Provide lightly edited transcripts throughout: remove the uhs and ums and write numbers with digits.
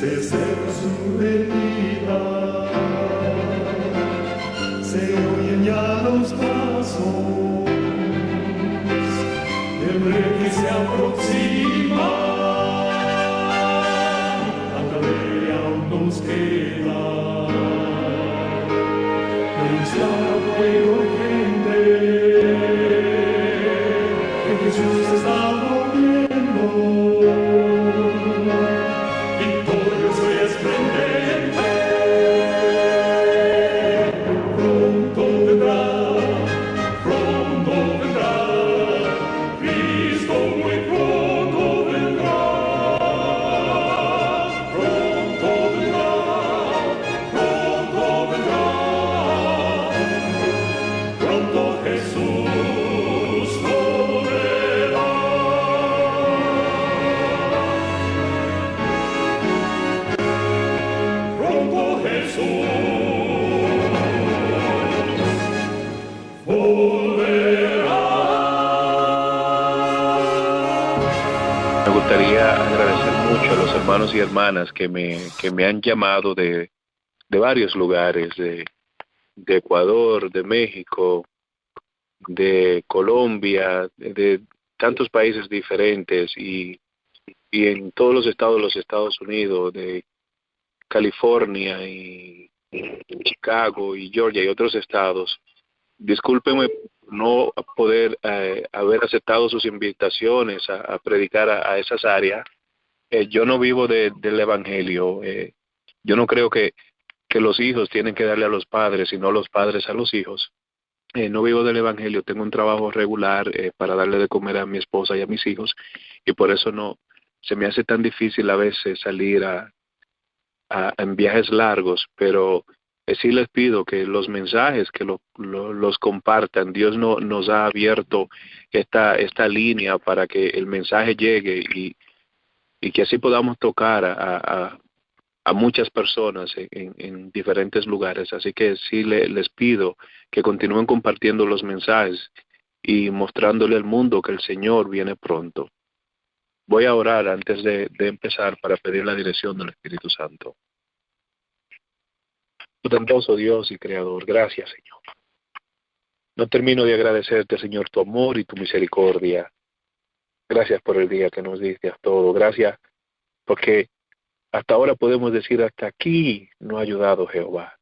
se cerra su herida, se oyen ya los pasos del rey que se aproxima, tanta pelea aún nos queda, denunciar al pueblo gente que Jesús está volviendo. Victorioso y esplendente, pronto vendrá, Cristo muy pronto vendrá, pronto vendrá, pronto Jesús volverá. Pronto Jesús volverá. Me gustaría agradecer mucho a los hermanos y hermanas que me han llamado de varios lugares, de Ecuador, de México, de Colombia, de tantos países diferentes y en todos los estados de los Estados Unidos, de California y Chicago y Georgia y otros estados. Discúlpenme no poder haber aceptado sus invitaciones a predicar a esas áreas. Yo no vivo del Evangelio. Yo no creo que los hijos tienen que darle a los padres, sino los padres a los hijos. No vivo del Evangelio, tengo un trabajo regular para darle de comer a mi esposa y a mis hijos, y por eso no se me hace tan difícil a veces salir en viajes largos, pero sí les pido que los mensajes que los compartan. Dios nos ha abierto esta línea para que el mensaje llegue y que así podamos tocar a muchas personas en diferentes lugares. Así que sí les pido que continúen compartiendo los mensajes y mostrándole al mundo que el Señor viene pronto. Voy a orar antes de empezar para pedir la dirección del Espíritu Santo. Poderoso Dios y Creador, gracias, Señor. No termino de agradecerte, Señor, tu amor y tu misericordia. Gracias por el día que nos diste a todo. Gracias porque hasta ahora podemos decir, hasta aquí nos ha ayudado Jehová.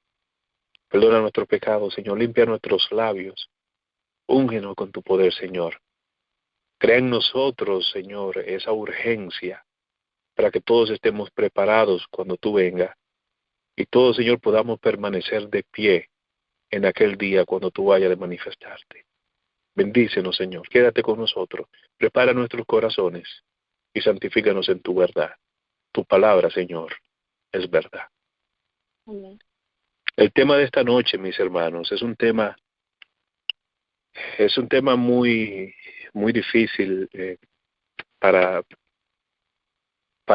Perdona nuestros pecados, Señor. Limpia nuestros labios. Úngenos con tu poder, Señor. Crea en nosotros, Señor, esa urgencia para que todos estemos preparados cuando tú vengas. Y todos, Señor, podamos permanecer de pie en aquel día cuando tú vayas a manifestarte. Bendícenos, Señor. Quédate con nosotros. Prepara nuestros corazones y santifícanos en tu verdad. Tu palabra, Señor, es verdad. Amén. El tema de esta noche, mis hermanos, es un tema muy, muy difícil para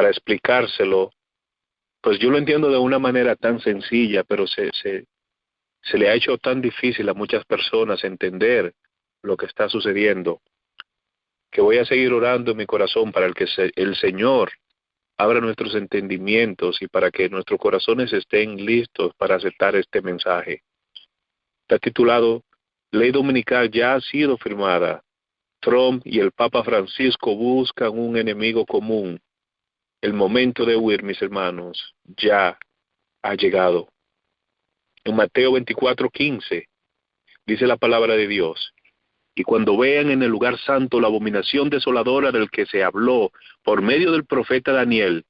explicárselo. Pues yo lo entiendo de una manera tan sencilla, pero se le ha hecho tan difícil a muchas personas entender lo que está sucediendo, que voy a seguir orando en mi corazón para que el Señor abra nuestros entendimientos y para que nuestros corazones estén listos para aceptar este mensaje. Está titulado Ley Dominical ya ha sido firmada. Trump y el Papa Francisco buscan un enemigo común. El momento de huir, mis hermanos, ya ha llegado. En Mateo 24:15 dice la palabra de Dios: y cuando vean en el lugar santo la abominación desoladora del que se habló por medio del profeta Daniel,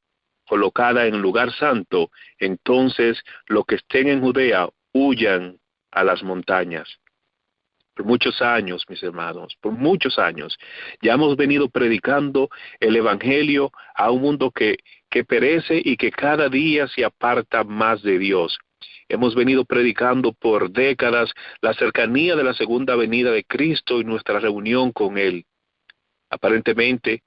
colocada en el lugar santo, entonces los que estén en Judea huyan a las montañas. Por muchos años, mis hermanos, por muchos años, ya hemos venido predicando el Evangelio a un mundo que perece y que cada día se aparta más de Dios. Hemos venido predicando por décadas la cercanía de la segunda venida de Cristo y nuestra reunión con Él. Aparentemente,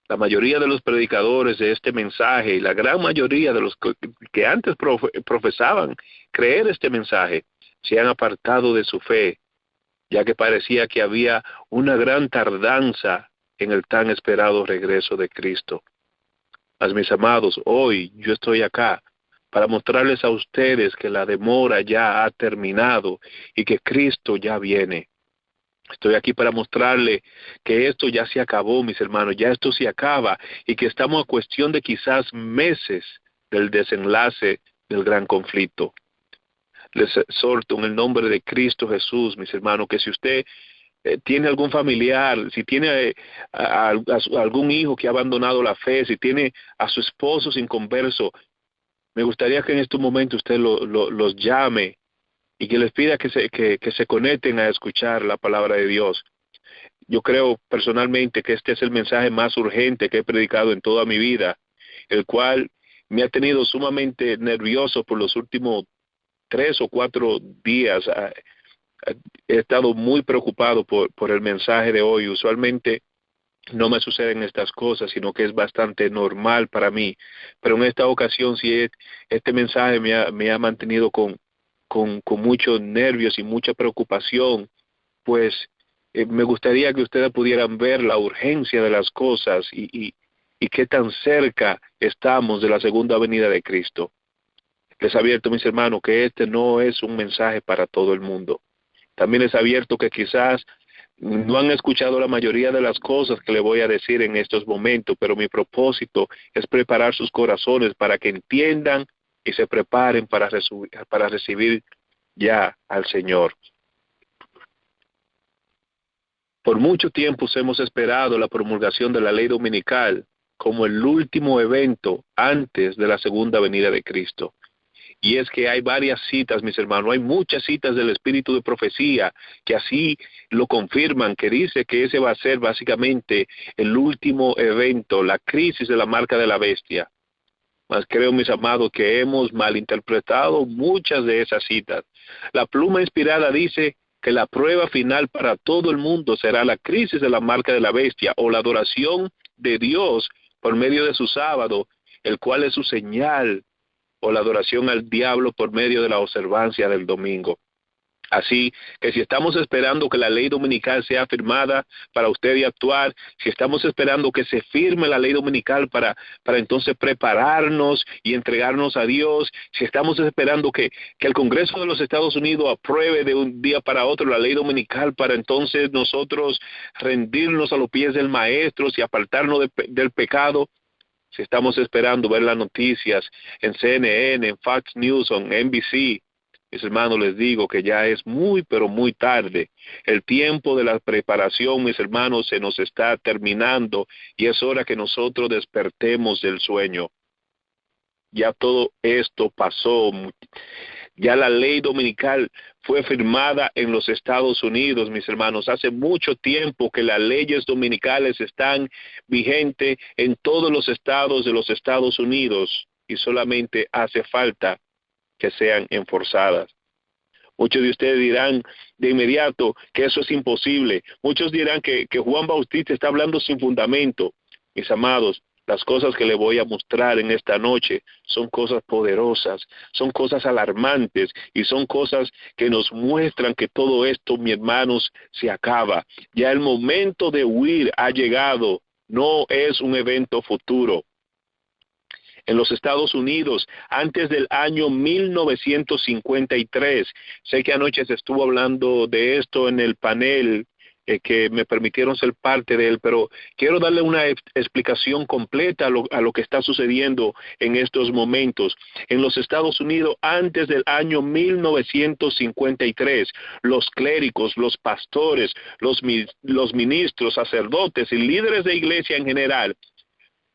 la mayoría de los predicadores de este mensaje y la gran mayoría de los que antes profesaban creer este mensaje se han apartado de su fe, ya que parecía que había una gran tardanza en el tan esperado regreso de Cristo. Mas mis amados, hoy yo estoy acá para mostrarles a ustedes que la demora ya ha terminado y que Cristo ya viene. Estoy aquí para mostrarle que esto ya se acabó, mis hermanos, ya esto se acaba y que estamos a cuestión de quizás meses del desenlace del gran conflicto. Les exhorto en el nombre de Cristo Jesús, mis hermanos, que si usted tiene algún familiar, si tiene algún hijo que ha abandonado la fe, si tiene a su esposo sin converso, me gustaría que en este momento usted los llame y que les pida que se conecten a escuchar la palabra de Dios. Yo creo personalmente que este es el mensaje más urgente que he predicado en toda mi vida, el cual me ha tenido sumamente nervioso por los últimos 3 o 4 días. He estado muy preocupado por el mensaje de hoy. Usualmente no me suceden estas cosas, sino que es bastante normal para mí. Pero en esta ocasión sí, este mensaje me ha mantenido con muchos nervios y mucha preocupación, pues me gustaría que ustedes pudieran ver la urgencia de las cosas y qué tan cerca estamos de la segunda venida de Cristo. Les advierto, mis hermanos, que este no es un mensaje para todo el mundo. También les advierto que quizás no han escuchado la mayoría de las cosas que le voy a decir en estos momentos, pero mi propósito es preparar sus corazones para que entiendan y se preparen para recibir ya al Señor. Por mucho tiempo hemos esperado la promulgación de la ley dominical como el último evento antes de la segunda venida de Cristo. Y es que hay varias citas, mis hermanos, hay muchas citas del espíritu de profecía que así lo confirman, que dice que ese va a ser básicamente el último evento, la crisis de la marca de la bestia. Mas creo, mis amados, que hemos malinterpretado muchas de esas citas. La pluma inspirada dice que la prueba final para todo el mundo será la crisis de la marca de la bestia o la adoración de Dios por medio de su sábado, el cual es su señal, o la adoración al diablo por medio de la observancia del domingo. Así que si estamos esperando que la ley dominical sea firmada para usted y actuar, si estamos esperando que se firme la ley dominical para entonces prepararnos y entregarnos a Dios, si estamos esperando que el Congreso de los Estados Unidos apruebe de un día para otro la ley dominical para entonces nosotros rendirnos a los pies del Maestro y apartarnos del pecado, si estamos esperando ver las noticias en CNN, en Fox News, en NBC, mis hermanos, les digo que ya es muy, pero muy tarde. El tiempo de la preparación, mis hermanos, se nos está terminando y es hora que nosotros despertemos del sueño. Ya todo esto pasó. Ya la ley dominical fue firmada en los Estados Unidos, mis hermanos. Hace mucho tiempo que las leyes dominicales están vigentes en todos los estados de los Estados Unidos y solamente hace falta que sean enforzadas. Muchos de ustedes dirán de inmediato que eso es imposible. Muchos dirán que Juan Bautista está hablando sin fundamento. Mis amados, las cosas que le voy a mostrar en esta noche son cosas poderosas, son cosas alarmantes y son cosas que nos muestran que todo esto, mis hermanos, se acaba. Ya el momento de huir ha llegado, no es un evento futuro. En los Estados Unidos, antes del año 1953, sé que anoche se estuvo hablando de esto en el panel que me permitieron ser parte de él, pero quiero darle una explicación completa a lo que está sucediendo en estos momentos. En los Estados Unidos, antes del año 1953, los clérigos, los pastores, los ministros, sacerdotes y líderes de iglesia en general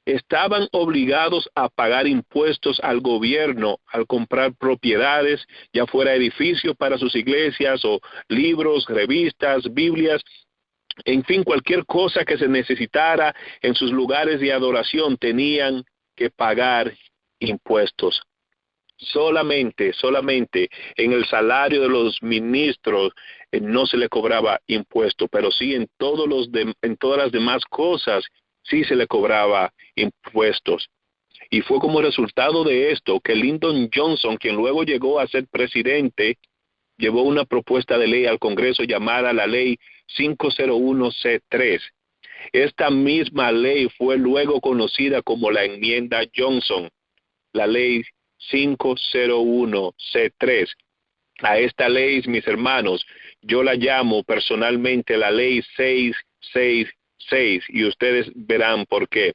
estaban obligados a pagar impuestos al gobierno al comprar propiedades, ya fuera edificios para sus iglesias o libros, revistas, Biblias, en fin, cualquier cosa que se necesitara en sus lugares de adoración tenían que pagar impuestos. Solamente en el salario de los ministros no se le cobraba impuesto, pero sí en todas las demás cosas sí se le cobraba impuestos. Y fue como resultado de esto que Lyndon Johnson, quien luego llegó a ser presidente, llevó una propuesta de ley al Congreso llamada la Ley 501C3. Esta misma ley fue luego conocida como la enmienda Johnson, la ley 501C3. A esta ley, mis hermanos, yo la llamo personalmente la ley 666, y ustedes verán por qué.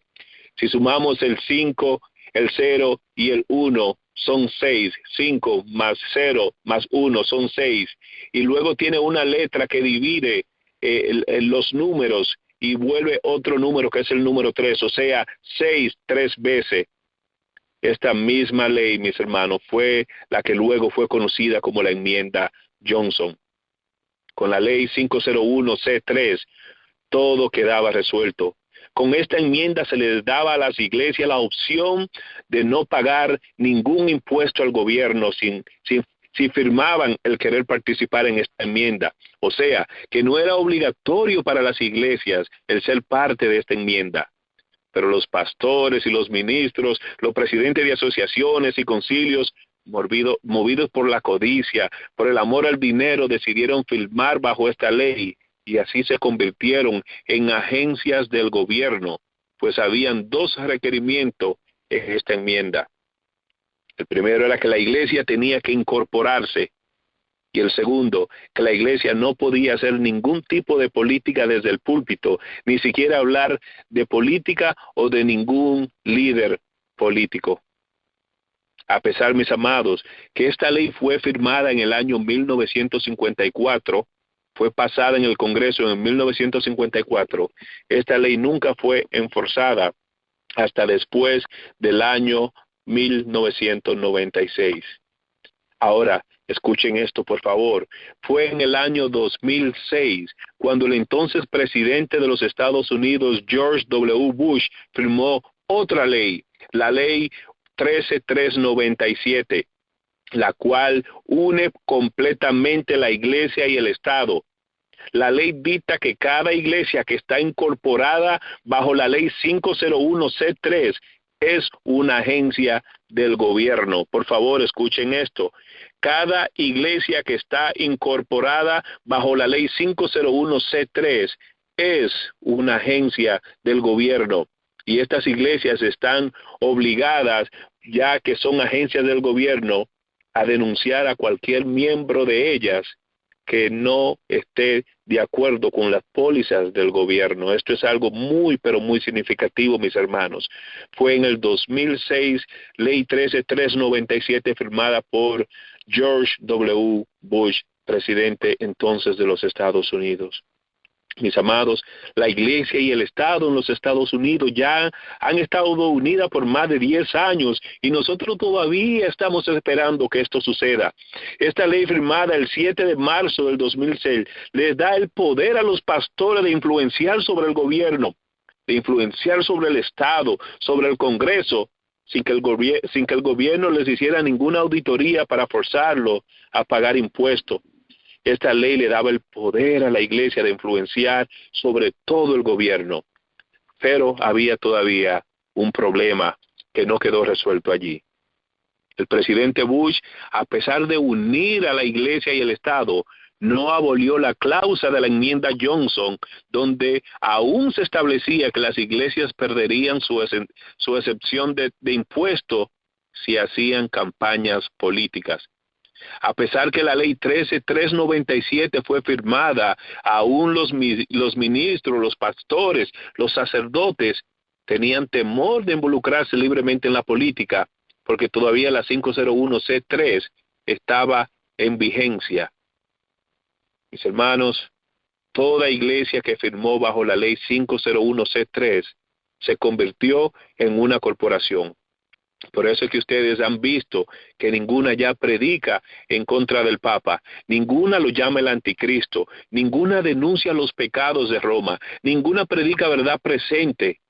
Si sumamos el 5, el 0 y el 1, son 6. 5 más 0 más 1 son 6. Y luego tiene una letra que divide los números y vuelve otro número que es el número 3, o sea, 6 3 veces. Esta misma ley, mis hermanos, fue la que luego fue conocida como la enmienda Johnson. Con la ley 501C3, todo quedaba resuelto. Con esta enmienda se les daba a las iglesias la opción de no pagar ningún impuesto al gobierno si firmaban el querer participar en esta enmienda. O sea, que no era obligatorio para las iglesias el ser parte de esta enmienda. Pero los pastores y los ministros, los presidentes de asociaciones y concilios, movidos por la codicia, por el amor al dinero, decidieron firmar bajo esta ley, y así se convirtieron en agencias del gobierno, pues habían dos requerimientos en esta enmienda. El primero era que la iglesia tenía que incorporarse, y el segundo, que la iglesia no podía hacer ningún tipo de política desde el púlpito, ni siquiera hablar de política o de ningún líder político. A pesar, mis amados, que esta ley fue firmada en el año 1954, fue pasada en el Congreso en 1954, esta ley nunca fue enforzada hasta después del año 1996. Ahora, escuchen esto, por favor. Fue en el año 2006 cuando el entonces presidente de los Estados Unidos, George W. Bush, firmó otra ley, la ley 13397, la cual une completamente la iglesia y el Estado. La ley dicta que cada iglesia que está incorporada bajo la ley 501C3 es una agencia del gobierno. Por favor, escuchen esto. Cada iglesia que está incorporada bajo la ley 501C3 es una agencia del gobierno. Y estas iglesias están obligadas, ya que son agencias del gobierno, a denunciar a cualquier miembro de ellas que no esté de acuerdo con las pólizas del gobierno. Esto es algo muy, pero muy significativo, mis hermanos. Fue en el 2006, ley 13397, firmada por George W. Bush, presidente entonces de los Estados Unidos. Mis amados, la iglesia y el Estado en los Estados Unidos ya han estado unidas por más de 10 años y nosotros todavía estamos esperando que esto suceda. Esta ley firmada el 7 de marzo del 2006 les da el poder a los pastores de influenciar sobre el gobierno, de influenciar sobre el Estado, sobre el Congreso, sin que el gobierno les hiciera ninguna auditoría para forzarlo a pagar impuestos. Esta ley le daba el poder a la iglesia de influenciar sobre todo el gobierno. Pero había todavía un problema que no quedó resuelto allí. El presidente Bush, a pesar de unir a la iglesia y el Estado, no abolió la cláusula de la enmienda Johnson, donde aún se establecía que las iglesias perderían su excepción de impuestos si hacían campañas políticas. A pesar que la ley 13397 fue firmada, aún los ministros, los pastores, los sacerdotes tenían temor de involucrarse libremente en la política, porque todavía la 501C3 estaba en vigencia. Mis hermanos, toda iglesia que firmó bajo la ley 501C3 se convirtió en una corporación. Por eso es que ustedes han visto que ninguna ya predica en contra del Papa, ninguna lo llama el anticristo, ninguna denuncia los pecados de Roma, ninguna predica verdad presente.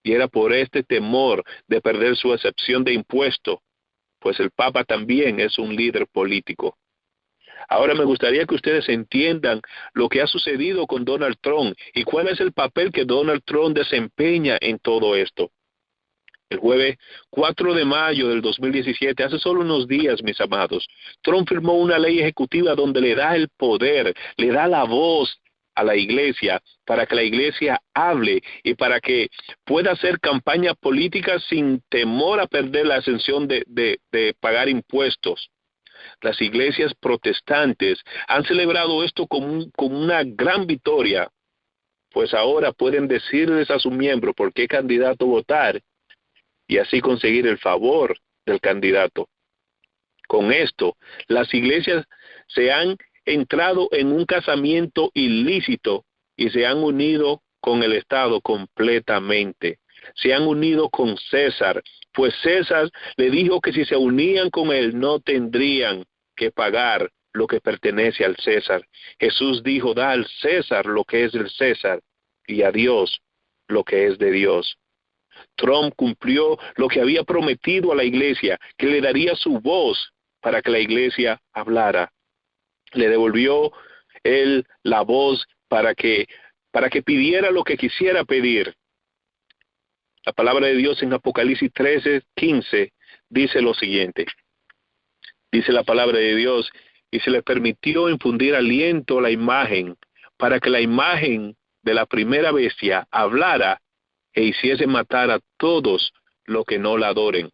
Y era por este temor de perder su excepción de impuesto, pues el Papa también es un líder político. Ahora me gustaría que ustedes entiendan lo que ha sucedido con Donald Trump y cuál es el papel que Donald Trump desempeña en todo esto. El jueves 4 de mayo del 2017, hace solo unos días, mis amados, Trump firmó una ley ejecutiva donde le da el poder, le da la voz a la iglesia para que la iglesia hable y para que pueda hacer campaña política sin temor a perder la exención de pagar impuestos. Las iglesias protestantes han celebrado esto como una gran victoria, pues ahora pueden decirles a sus miembros por qué candidato votar y así conseguir el favor del candidato. Con esto, las iglesias se han entrado en un casamiento ilícito y se han unido con el Estado completamente. Se han unido con César, pues César le dijo que si se unían con él no tendrían que pagar lo que pertenece al César. Jesús dijo, da al César lo que es del César y a Dios lo que es de Dios. Trump cumplió lo que había prometido a la iglesia, que le daría su voz para que la iglesia hablara. Le devolvió él la voz para que pidiera lo que quisiera pedir. La palabra de Dios en Apocalipsis 13:15 dice lo siguiente. Dice la palabra de Dios, y se le permitió infundir aliento a la imagen, para que la imagen de la primera bestia hablara e hiciese matar a todos los que no la adoren.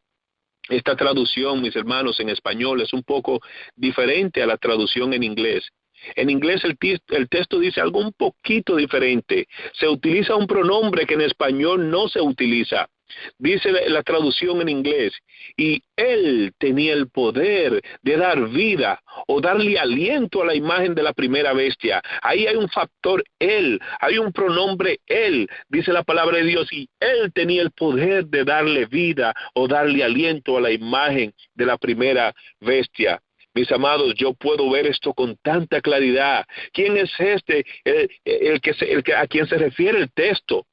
Esta traducción, mis hermanos, en español es un poco diferente a la traducción en inglés. En inglés el texto dice algo un poquito diferente. Se utiliza un pronombre que en español no se utiliza. Dice la traducción en inglés, y él tenía el poder de dar vida o darle aliento a la imagen de la primera bestia. Ahí hay un factor él, hay un pronombre él, dice la palabra de Dios, y él tenía el poder de darle vida o darle aliento a la imagen de la primera bestia. Mis amados, yo puedo ver esto con tanta claridad. ¿Quién es a quien se refiere el texto?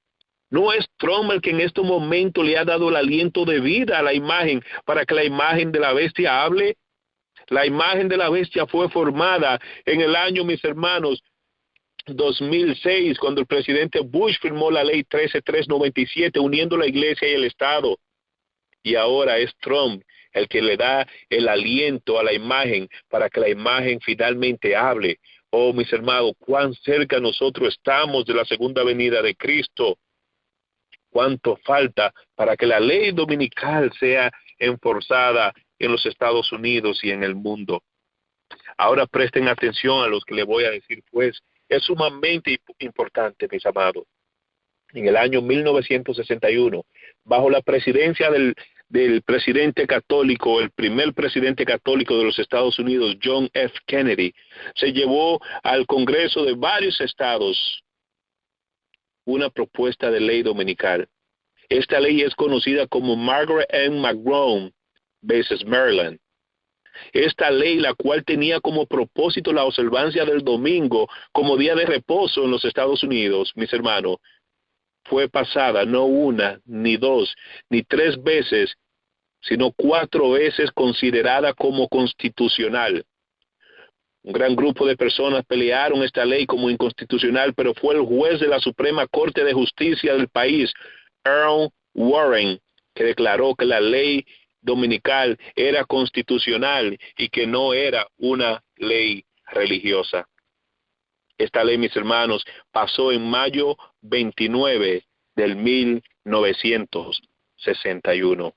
No es Trump el que en este momento le ha dado el aliento de vida a la imagen para que la imagen de la bestia hable. La imagen de la bestia fue formada en el año, mis hermanos, 2006, cuando el presidente Bush firmó la ley 13397, uniendo la iglesia y el Estado. Y ahora es Trump el que le da el aliento a la imagen para que la imagen finalmente hable. Oh, mis hermanos, cuán cerca nosotros estamos de la segunda venida de Cristo. Cuánto falta para que la ley dominical sea enforzada en los Estados Unidos y en el mundo. Ahora presten atención a lo que les voy a decir, pues es sumamente importante, mis amados. En el año 1961, bajo la presidencia del presidente católico, el primer presidente católico de los Estados Unidos, John F. Kennedy, se llevó al Congreso de varios estados una propuesta de ley dominical. Esta ley es conocida como Margaret M. McGrone versus Maryland. Esta ley, la cual tenía como propósito la observancia del domingo como día de reposo en los Estados Unidos, mis hermanos, fue pasada no una, ni dos, ni tres veces, sino 4 veces considerada como constitucional. Un gran grupo de personas pelearon esta ley como inconstitucional, pero fue el juez de la Suprema Corte de Justicia del país, Earl Warren, que declaró que la ley dominical era constitucional y que no era una ley religiosa. Esta ley, mis hermanos, pasó en mayo 29 del 1961.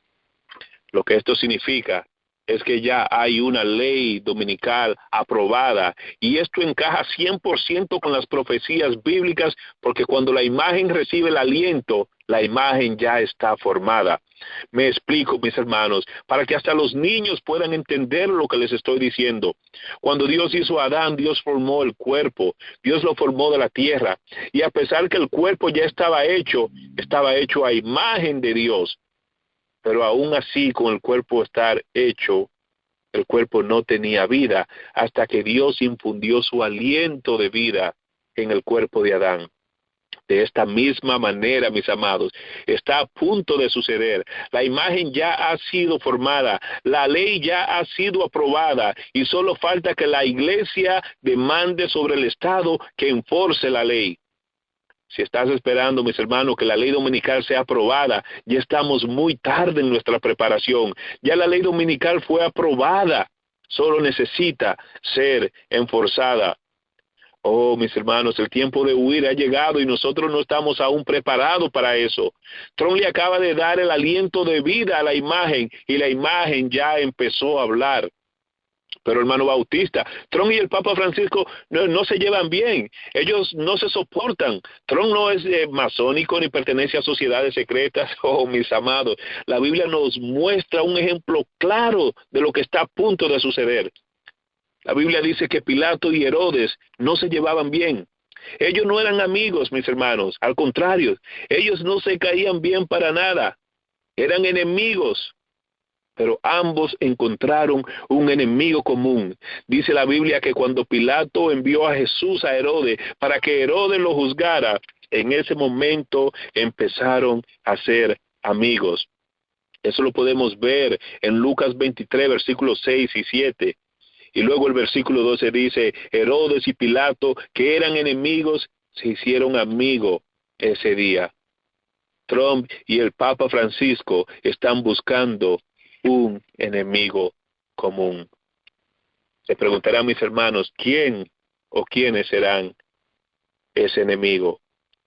Lo que esto significa es que ya hay una ley dominical aprobada, y esto encaja 100% con las profecías bíblicas, porque cuando la imagen recibe el aliento, la imagen ya está formada. Me explico, mis hermanos, para que hasta los niños puedan entender lo que les estoy diciendo. Cuando Dios hizo a Adán, Dios formó el cuerpo, Dios lo formó de la tierra, y a pesar que el cuerpo ya estaba hecho a imagen de Dios. Pero aún así, con el cuerpo estar hecho, el cuerpo no tenía vida hasta que Dios infundió su aliento de vida en el cuerpo de Adán. De esta misma manera, mis amados, está a punto de suceder. La imagen ya ha sido formada, la ley ya ha sido aprobada, y solo falta que la iglesia demande sobre el Estado que enforce la ley. Si estás esperando, mis hermanos, que la ley dominical sea aprobada, ya estamos muy tarde en nuestra preparación. Ya la ley dominical fue aprobada, solo necesita ser enforzada. Oh, mis hermanos, el tiempo de huir ha llegado y nosotros no estamos aún preparados para eso. Trump le acaba de dar el aliento de vida a la imagen y la imagen ya empezó a hablar. Pero hermano Bautista, Trump y el Papa Francisco no se llevan bien, ellos no se soportan. Trump no es masónico ni pertenece a sociedades secretas. Oh, mis amados, la Biblia nos muestra un ejemplo claro de lo que está a punto de suceder. La Biblia dice que Pilato y Herodes no se llevaban bien. Ellos no eran amigos, mis hermanos, al contrario, ellos no se caían bien para nada, eran enemigos. Pero ambos encontraron un enemigo común. Dice la Biblia que cuando Pilato envió a Jesús a Herodes para que Herodes lo juzgara, en ese momento empezaron a ser amigos. Eso lo podemos ver en Lucas 23, versículos 6 y 7. Y luego el versículo 12 dice, Herodes y Pilato, que eran enemigos, se hicieron amigos ese día. Trump y el Papa Francisco están buscando un enemigo común. Se preguntarán mis hermanos, ¿quién o quiénes serán ese enemigo?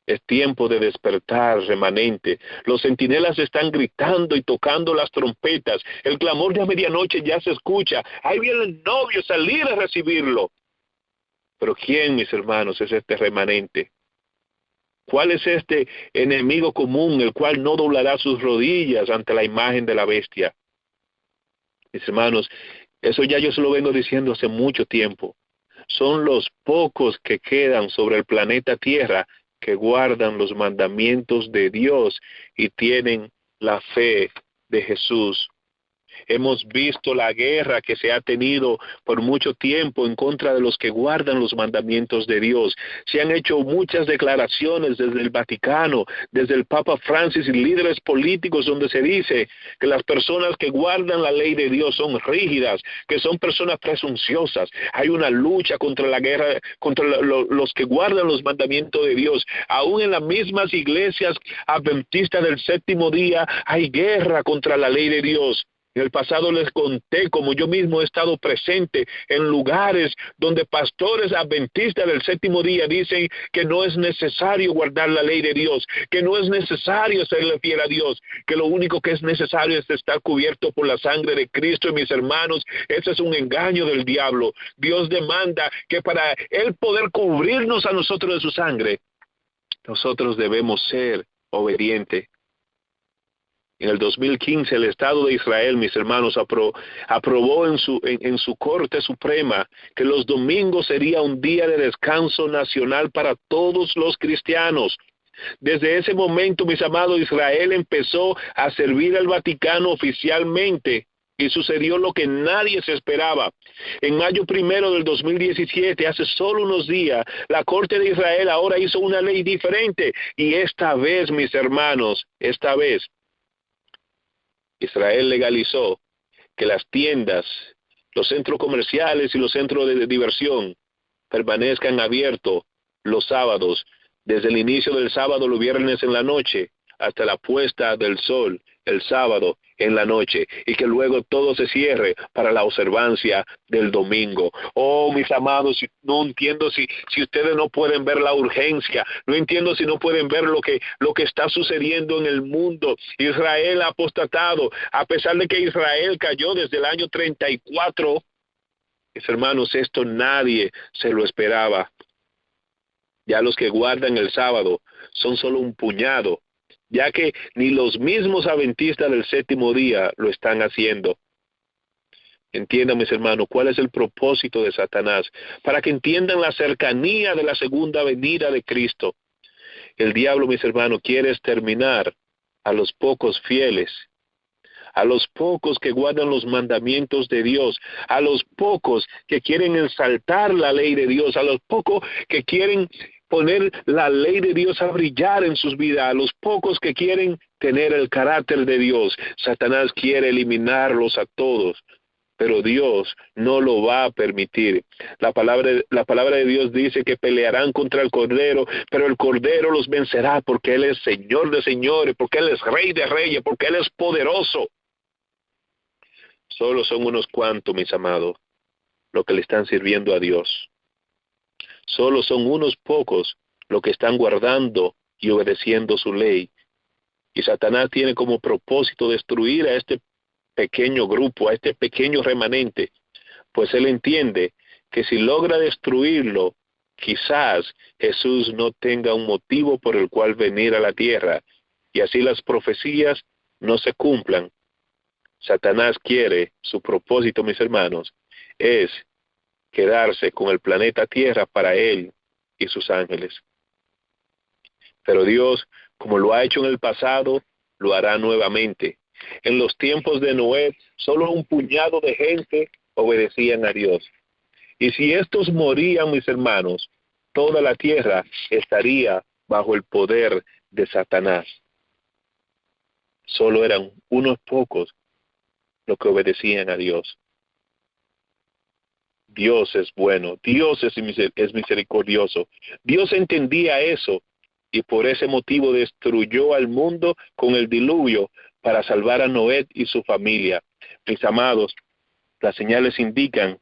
Es tiempo de despertar, remanente. Los centinelas están gritando y tocando las trompetas. El clamor de medianoche ya se escucha. Ahí viene el novio, salir a recibirlo. Pero ¿quién, mis hermanos, es este remanente? ¿Cuál es este enemigo común, el cual no doblará sus rodillas ante la imagen de la bestia? Mis hermanos, eso ya yo se lo vengo diciendo hace mucho tiempo. Son los pocos que quedan sobre el planeta Tierra que guardan los mandamientos de Dios y tienen la fe de Jesús. Hemos visto la guerra que se ha tenido por mucho tiempo en contra de los que guardan los mandamientos de Dios. Se han hecho muchas declaraciones desde el Vaticano, desde el Papa Francis y líderes políticos donde se dice que las personas que guardan la ley de Dios son rígidas, que son personas presunciosas. Hay una lucha contra la guerra, contra los que guardan los mandamientos de Dios. Aún en las mismas iglesias adventistas del séptimo día hay guerra contra la ley de Dios. En el pasado les conté como yo mismo he estado presente en lugares donde pastores adventistas del séptimo día dicen que no es necesario guardar la ley de Dios, que no es necesario serle fiel a Dios, que lo único que es necesario es estar cubierto por la sangre de Cristo. Y mis hermanos, ese es un engaño del diablo. Dios demanda que para Él poder cubrirnos a nosotros de su sangre, nosotros debemos ser obedientes. En el 2015 el Estado de Israel, mis hermanos, aprobó en su Corte Suprema que los domingos sería un día de descanso nacional para todos los cristianos. Desde ese momento, mis amados, Israel empezó a servir al Vaticano oficialmente y sucedió lo que nadie se esperaba. En mayo 1 del 2017, hace solo unos días, la Corte de Israel ahora hizo una ley diferente y esta vez, mis hermanos, esta vez, Israel legalizó que las tiendas, los centros comerciales y los centros de diversión permanezcan abiertos los sábados, desde el inicio del sábado los viernes en la noche hasta la puesta del sol el sábado en la noche, y que luego todo se cierre para la observancia del domingo. Oh, mis amados, no entiendo si ustedes no pueden ver la urgencia, no entiendo si no pueden ver lo que está sucediendo en el mundo. Israel ha apostatado, a pesar de que Israel cayó desde el año 34. Mis hermanos, esto nadie se lo esperaba. Ya los que guardan el sábado son solo un puñado, ya que ni los mismos adventistas del séptimo día lo están haciendo. Entiendan, mis hermanos, cuál es el propósito de Satanás, para que entiendan la cercanía de la segunda venida de Cristo. El diablo, mis hermanos, quiere exterminar a los pocos fieles, a los pocos que guardan los mandamientos de Dios, a los pocos que quieren exaltar la ley de Dios, a los pocos que quieren poner la ley de Dios a brillar en sus vidas, a los pocos que quieren tener el carácter de Dios. Satanás quiere eliminarlos a todos, pero Dios no lo va a permitir. La palabra de Dios dice que pelearán contra el Cordero, pero el Cordero los vencerá porque Él es Señor de señores, porque Él es Rey de reyes, porque Él es poderoso. Solo son unos cuantos, mis amados, los que le están sirviendo a Dios. Solo son unos pocos los que están guardando y obedeciendo su ley. Y Satanás tiene como propósito destruir a este pequeño grupo, a este pequeño remanente, pues él entiende que si logra destruirlo, quizás Jesús no tenga un motivo por el cual venir a la tierra, y así las profecías no se cumplan. Satanás quiere, su propósito, mis hermanos, es quedarse con el planeta Tierra para él y sus ángeles. Pero Dios, como lo ha hecho en el pasado, lo hará nuevamente. En los tiempos de Noé, solo un puñado de gente obedecían a Dios. Y si estos morían, mis hermanos, toda la tierra estaría bajo el poder de Satanás. Solo eran unos pocos los que obedecían a Dios. Dios es bueno, Dios es misericordioso. Dios entendía eso y por ese motivo destruyó al mundo con el diluvio para salvar a Noé y su familia. Mis amados, las señales indican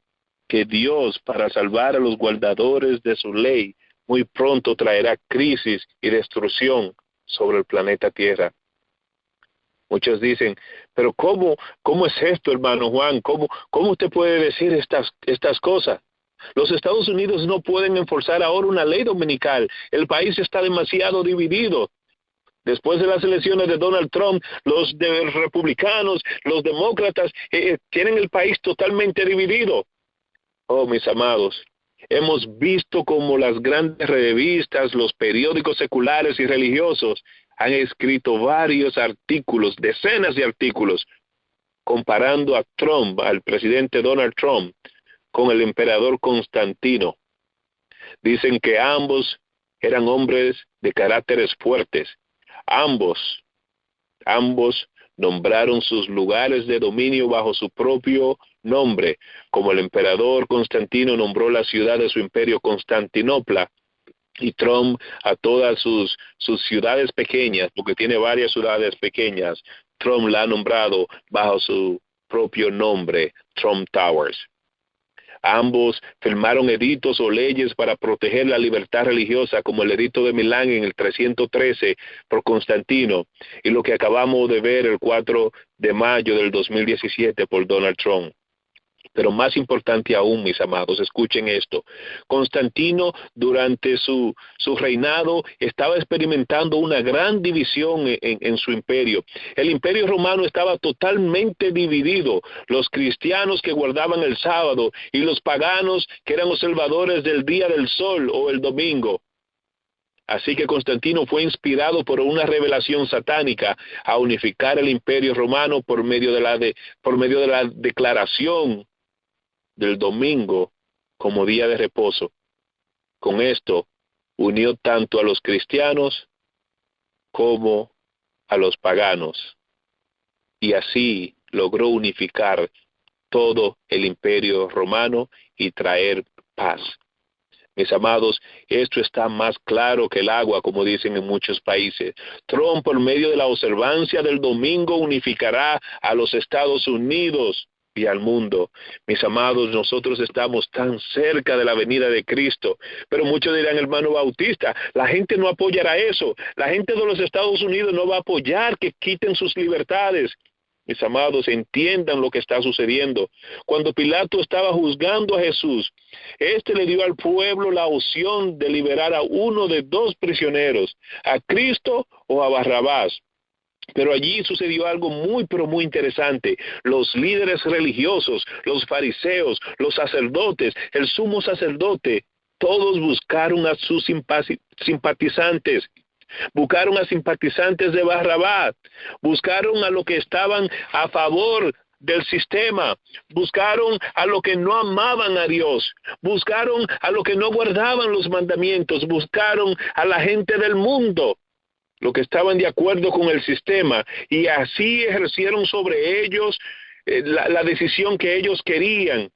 que Dios, para salvar a los guardadores de su ley, muy pronto traerá crisis y destrucción sobre el planeta Tierra. Muchos dicen, pero ¿cómo es esto, hermano Juan? ¿Cómo usted puede decir estas cosas? Los Estados Unidos no pueden enforzar ahora una ley dominical. El país está demasiado dividido. Después de las elecciones de Donald Trump, los republicanos, los demócratas, tienen el país totalmente dividido. Oh, mis amados, hemos visto cómo las grandes revistas, los periódicos seculares y religiosos han escrito varios artículos, decenas de artículos, comparando a Trump, al presidente Donald Trump, con el emperador Constantino. Dicen que ambos eran hombres de caracteres fuertes. Ambos nombraron sus lugares de dominio bajo su propio nombre, como el emperador Constantino nombró la ciudad de su imperio Constantinopla, y Trump a todas sus ciudades pequeñas, porque tiene varias ciudades pequeñas, Trump la ha nombrado bajo su propio nombre, Trump Towers. Ambos firmaron edictos o leyes para proteger la libertad religiosa, como el edicto de Milán en el 313 por Constantino, y lo que acabamos de ver el 4 de mayo del 2017 por Donald Trump. Pero más importante aún, mis amados, escuchen esto. Constantino, durante su reinado, estaba experimentando una gran división en su imperio. El imperio romano estaba totalmente dividido. Los cristianos que guardaban el sábado y los paganos que eran observadores del día del sol o el domingo. Así que Constantino fue inspirado por una revelación satánica a unificar el imperio romano por medio de la declaración del domingo como día de reposo. Con esto unió tanto a los cristianos como a los paganos, y así logró unificar todo el imperio romano y traer paz. Mis amados, esto está más claro que el agua, como dicen en muchos países. Trump, por medio de la observancia del domingo, unificará a los Estados Unidos y al mundo. Mis amados, nosotros estamos tan cerca de la venida de Cristo, pero muchos dirán, hermano Bautista, la gente no apoyará eso, la gente de los Estados Unidos no va a apoyar que quiten sus libertades. Mis amados, entiendan lo que está sucediendo. Cuando Pilato estaba juzgando a Jesús, este le dio al pueblo la opción de liberar a uno de dos prisioneros, a Cristo o a Barrabás. Pero allí sucedió algo muy, pero muy interesante. Los líderes religiosos, los fariseos, los sacerdotes, el sumo sacerdote, todos buscaron a sus simpatizantes. Buscaron a simpatizantes de Barrabás, buscaron a los que estaban a favor del sistema, buscaron a los que no amaban a Dios, buscaron a los que no guardaban los mandamientos, buscaron a la gente del mundo, los que estaban de acuerdo con el sistema, y así ejercieron sobre ellos la decisión que ellos querían,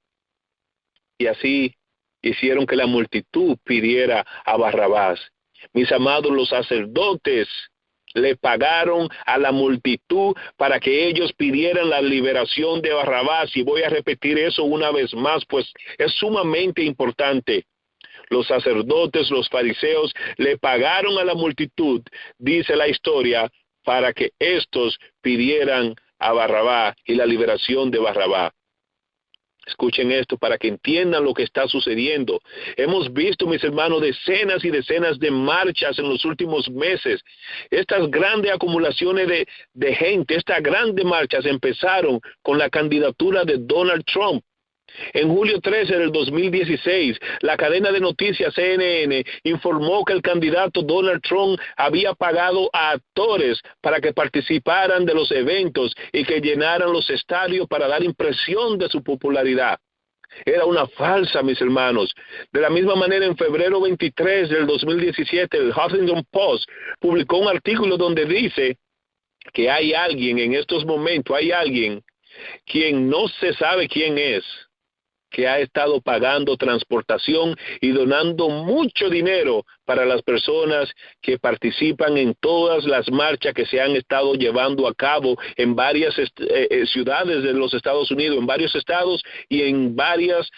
y así hicieron que la multitud pidiera a Barrabás. Mis amados, los sacerdotes le pagaron a la multitud para que ellos pidieran la liberación de Barrabás, y voy a repetir eso una vez más, pues es sumamente importante. los sacerdotes, los fariseos, le pagaron a la multitud, dice la historia, para que éstos pidieran a Barrabás y la liberación de Barrabás. Escuchen esto para que entiendan lo que está sucediendo. Hemos visto, mis hermanos, decenas y decenas de marchas en los últimos meses. Estas grandes acumulaciones de gente, estas grandes marchas empezaron con la candidatura de Donald Trump. En julio 13 del 2016, la cadena de noticias CNN informó que el candidato Donald Trump había pagado a actores para que participaran de los eventos y que llenaran los estadios para dar impresión de su popularidad. Era una farsa, mis hermanos. De la misma manera, en febrero 23 del 2017, el Huffington Post publicó un artículo donde dice que hay alguien en estos momentos, hay alguien quien no se sabe quién es, que ha estado pagando transportación y donando mucho dinero para las personas que participan en todas las marchas que se han estado llevando a cabo en varias ciudades de los Estados Unidos, en varios estados y en varios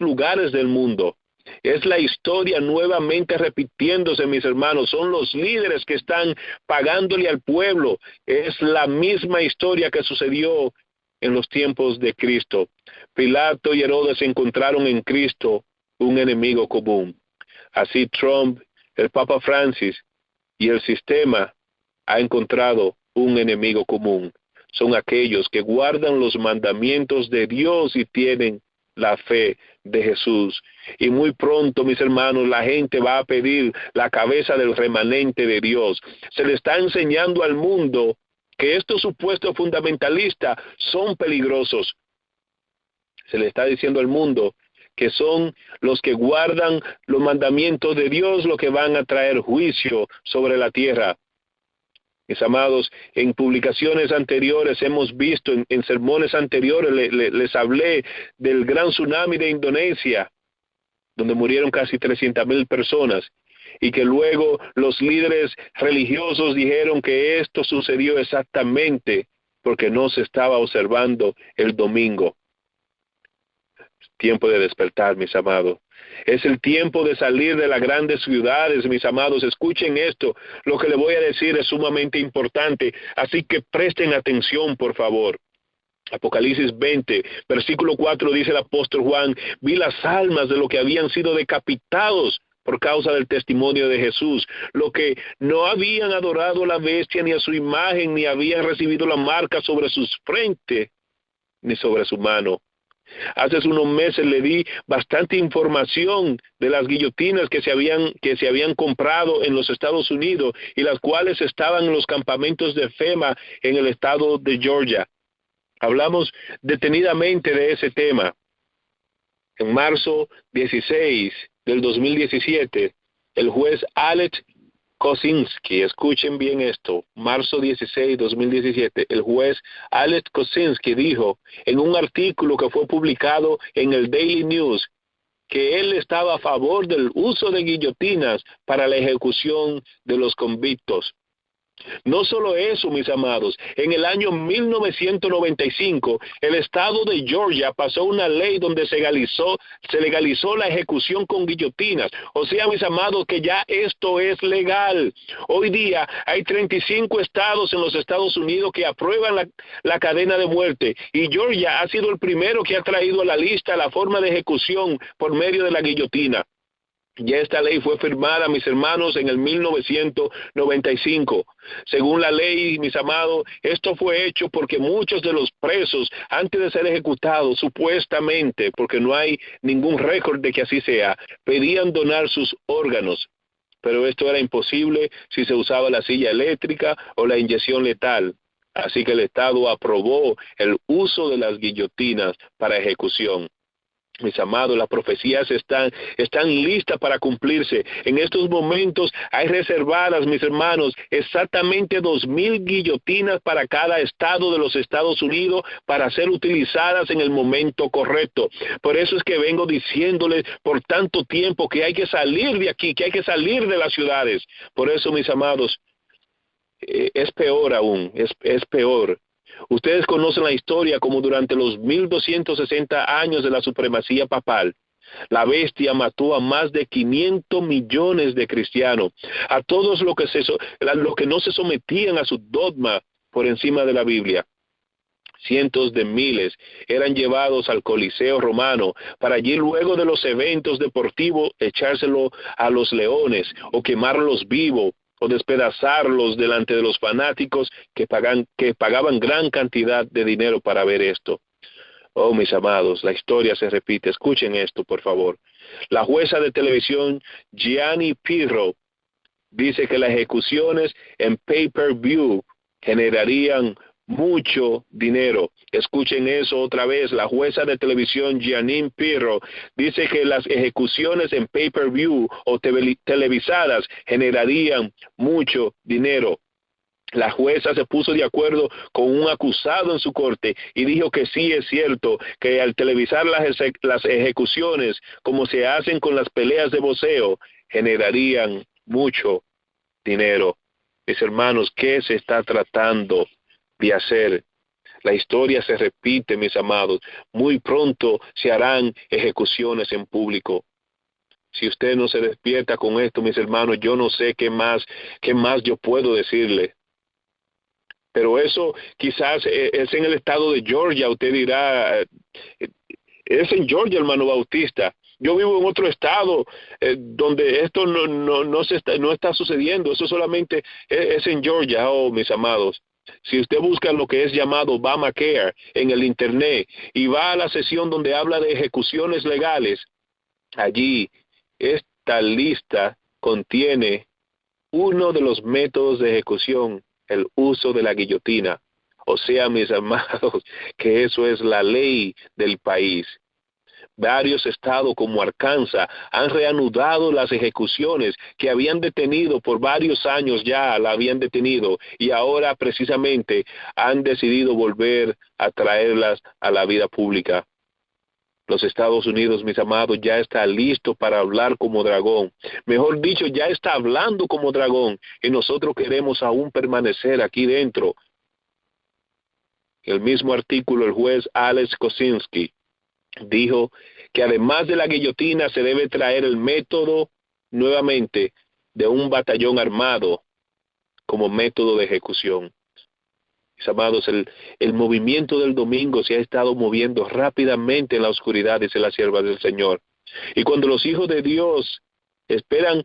lugares del mundo. Es la historia nuevamente repitiéndose, mis hermanos. Son los líderes que están pagándole al pueblo. Es la misma historia que sucedió en los tiempos de Cristo. Pilato y Herodes encontraron en Cristo un enemigo común. Así Trump, el Papa Francis y el sistema ha encontrado un enemigo común. Son aquellos que guardan los mandamientos de Dios y tienen la fe de Jesús. Y muy pronto, mis hermanos, la gente va a pedir la cabeza del remanente de Dios. Se le está enseñando al mundo que estos supuestos fundamentalistas son peligrosos. Se le está diciendo al mundo que son los que guardan los mandamientos de Dios los que van a traer juicio sobre la tierra. Mis amados, en publicaciones anteriores hemos visto, en sermones anteriores les hablé del gran tsunami de Indonesia, donde murieron casi 300,000 personas. Y que luego los líderes religiosos dijeron que esto sucedió exactamente porque no se estaba observando el domingo. Tiempo de despertar, mis amados. Es el tiempo de salir de las grandes ciudades, mis amados. Escuchen esto. Lo que le voy a decir es sumamente importante, así que presten atención, por favor. Apocalipsis 20, versículo 4 dice el apóstol Juan: vi las almas de los que habían sido decapitados por causa del testimonio de Jesús, lo que no habían adorado a la bestia ni a su imagen, ni habían recibido la marca sobre sus frentes, ni sobre su mano. Hace unos meses le di bastante información de las guillotinas que se habían comprado en los Estados Unidos y las cuales estaban en los campamentos de FEMA en el estado de Georgia. Hablamos detenidamente de ese tema. En marzo 16 del 2017, el juez Alex Kosinski, escuchen bien esto, marzo 16, 2017, el juez Alex Kosinski dijo en un artículo que fue publicado en el Daily News que él estaba a favor del uso de guillotinas para la ejecución de los convictos. No solo eso, mis amados, en el año 1995, el estado de Georgia pasó una ley donde se legalizó la ejecución con guillotinas. O sea, mis amados, que ya esto es legal. Hoy día hay 35 estados en los Estados Unidos que aprueban la cadena de muerte. Y Georgia ha sido el primero que ha traído a la lista la forma de ejecución por medio de la guillotina. Ya esta ley fue firmada, mis hermanos, en el 1995. Según la ley, mis amados, esto fue hecho porque muchos de los presos, antes de ser ejecutados, supuestamente, porque no hay ningún récord de que así sea, pedían donar sus órganos. Pero esto era imposible si se usaba la silla eléctrica o la inyección letal. Así que el Estado aprobó el uso de las guillotinas para ejecución. Mis amados, las profecías están listas para cumplirse. En estos momentos hay reservadas, mis hermanos, exactamente 2,000 guillotinas para cada estado de los Estados Unidos para ser utilizadas en el momento correcto. Por eso es que vengo diciéndoles por tanto tiempo que hay que salir de aquí, que hay que salir de las ciudades. Por eso, mis amados, es peor aún, es peor. Ustedes conocen la historia como durante los 1260 años de la supremacía papal, La bestia mató a más de 500 millones de cristianos, a todos los que no se sometían a su dogma por encima de la Biblia. Cientos de miles eran llevados al Coliseo romano para allí, luego de los eventos deportivos, echárselo a los leones o quemarlos vivos o despedazarlos delante de los fanáticos que pagaban gran cantidad de dinero para ver esto. Oh, mis amados, la historia se repite. Escuchen esto, por favor. La jueza de televisión Gianni Pirro dice que las ejecuciones en pay-per-view generarían mucho dinero. Escuchen eso otra vez. La jueza de televisión Gianni Pirro dice que las ejecuciones en pay-per-view o televisadas generarían mucho dinero. La jueza se puso de acuerdo con un acusado en su corte y dijo que sí es cierto que al televisar las ejecuciones, como se hacen con las peleas de boxeo, generarían mucho dinero. Mis hermanos, ¿qué se está tratando de hacer? La historia se repite, mis amados. Muy pronto se harán ejecuciones en público. Si usted no se despierta con esto, mis hermanos, yo no sé qué más yo puedo decirle. Pero eso quizás es en el estado de Georgia. Usted dirá, es en Georgia, hermano Bautista. Yo vivo en otro estado donde esto no está sucediendo. Eso solamente es en Georgia, oh, mis amados. Si usted busca lo que es llamado Obamacare en el internet y va a la sesión donde habla de ejecuciones legales, allí esta lista contiene uno de los métodos de ejecución, el uso de la guillotina. O sea, mis amados, que eso es la ley del país. Varios estados como Arkansas han reanudado las ejecuciones que habían detenido por varios años, ya la habían detenido, y ahora precisamente han decidido volver a traerlas a la vida pública. Los Estados Unidos, mis amados, ya está listo para hablar como dragón. Mejor dicho, ya está hablando como dragón, y nosotros queremos aún permanecer aquí dentro. En el mismo artículo, el juez Alex Kosinski dijo que además de la guillotina se debe traer el método nuevamente de un batallón armado como método de ejecución. Mis amados, el movimiento del domingo se ha estado moviendo rápidamente en la oscuridad, dice la sierva del Señor. Y cuando los hijos de Dios esperan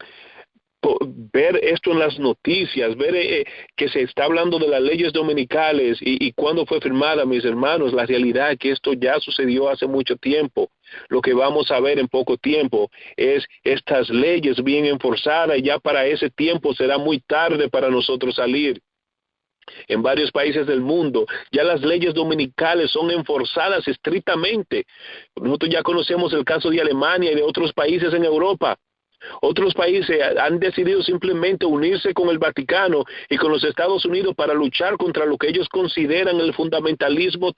ver esto en las noticias, ver que se está hablando de las leyes dominicales y cuándo fue firmada, mis hermanos, la realidad es que esto ya sucedió hace mucho tiempo. Lo que vamos a ver en poco tiempo es estas leyes bien enforzadas, y ya para ese tiempo será muy tarde para nosotros salir. En varios países del mundo ya las leyes dominicales son enforzadas estrictamente. Nosotros ya conocemos el caso de Alemania y de otros países en Europa. Otros países han decidido simplemente unirse con el Vaticano y con los Estados Unidos para luchar contra lo que ellos consideran el fundamentalismo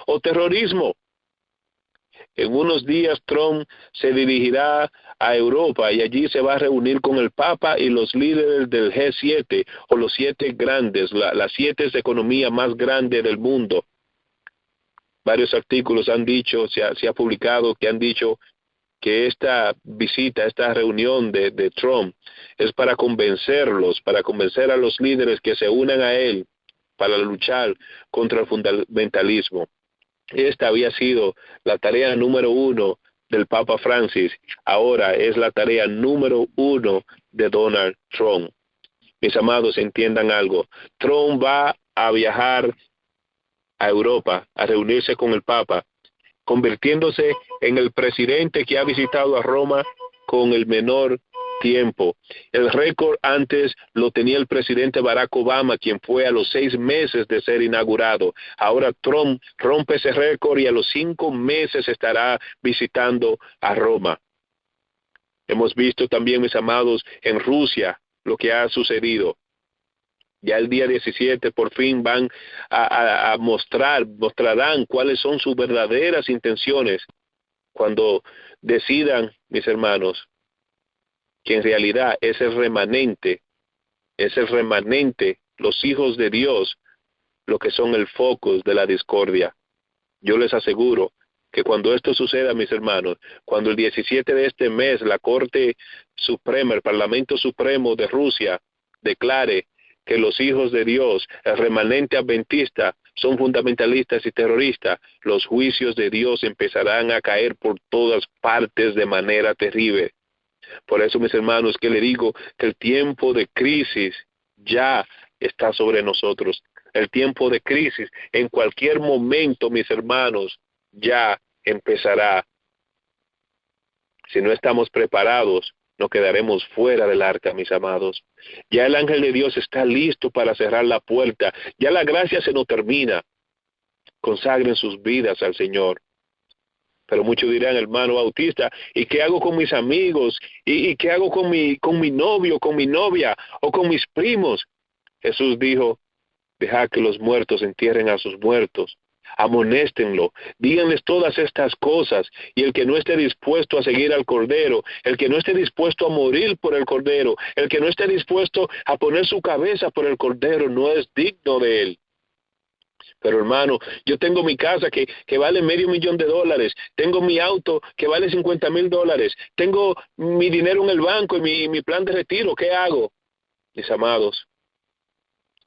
o terrorismo. En unos días Trump se dirigirá a Europa y allí se va a reunir con el Papa y los líderes del G7 o los 7 grandes, las 7 economías más grandes del mundo. Varios artículos han dicho, se ha publicado que han dicho que esta visita, esta reunión de Trump es para convencer a los líderes que se unan a él para luchar contra el fundamentalismo. Esta había sido la tarea número 1 del Papa Francis, ahora es la tarea número 1 de Donald Trump. Mis amados, entiendan algo, Trump va a viajar a Europa a reunirse con el Papa, convirtiéndose en el presidente que ha visitado a Roma con el menor tiempo. El récord antes lo tenía el presidente Barack Obama, quien fue a los 6 meses de ser inaugurado. Ahora Trump rompe ese récord y a los 5 meses estará visitando a Roma. Hemos visto también, mis amados, en Rusia lo que ha sucedido. Ya el día 17 por fin van a mostrarán cuáles son sus verdaderas intenciones cuando decidan, mis hermanos, que en realidad es el remanente, los hijos de Dios, lo que son el foco de la discordia. Yo les aseguro que cuando esto suceda, mis hermanos, cuando el 17 de este mes la Corte Suprema, el Parlamento Supremo de Rusia, declare que los hijos de Dios, el remanente adventista, son fundamentalistas y terroristas, los juicios de Dios empezarán a caer por todas partes de manera terrible. Por eso, mis hermanos, que le digo que el tiempo de crisis ya está sobre nosotros. El tiempo de crisis, en cualquier momento, mis hermanos, ya empezará. Si no estamos preparados, nos quedaremos fuera del arca, mis amados. Ya el ángel de Dios está listo para cerrar la puerta. Ya la gracia se nos termina. Consagren sus vidas al Señor. Pero muchos dirán, hermano Bautista, ¿y qué hago con mis amigos? ¿Y qué hago con mi novio, con mi novia o con mis primos? Jesús dijo, dejad que los muertos entierren a sus muertos. Amonéstenlo, díganles todas estas cosas, y el que no esté dispuesto a seguir al Cordero, el que no esté dispuesto a morir por el Cordero, el que no esté dispuesto a poner su cabeza por el Cordero, no es digno de él. Pero hermano, yo tengo mi casa que vale $500,000, tengo mi auto que vale $50,000, tengo mi dinero en el banco y mi plan de retiro, ¿qué hago? Mis amados,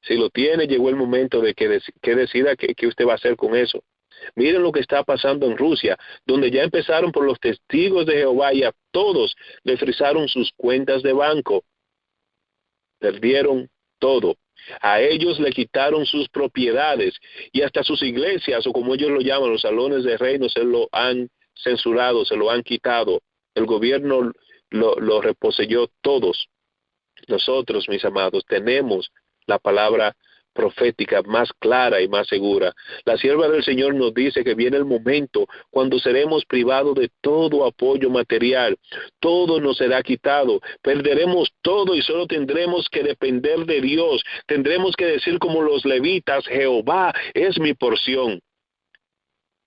si lo tiene, llegó el momento de que decida qué usted va a hacer con eso. Miren lo que está pasando en Rusia, donde ya empezaron por los testigos de Jehová y a todos le frizaron sus cuentas de banco. Perdieron todo. A ellos le quitaron sus propiedades y hasta sus iglesias, o como ellos lo llaman, los salones de reino, se lo han censurado, se lo han quitado. El gobierno lo reposeyó todos. Nosotros, mis amados, tenemos la palabra profética más clara y más segura. La sierva del Señor nos dice que viene el momento cuando seremos privados de todo apoyo material. Todo nos será quitado. Perderemos todo y solo tendremos que depender de Dios. Tendremos que decir como los levitas, Jehová es mi porción.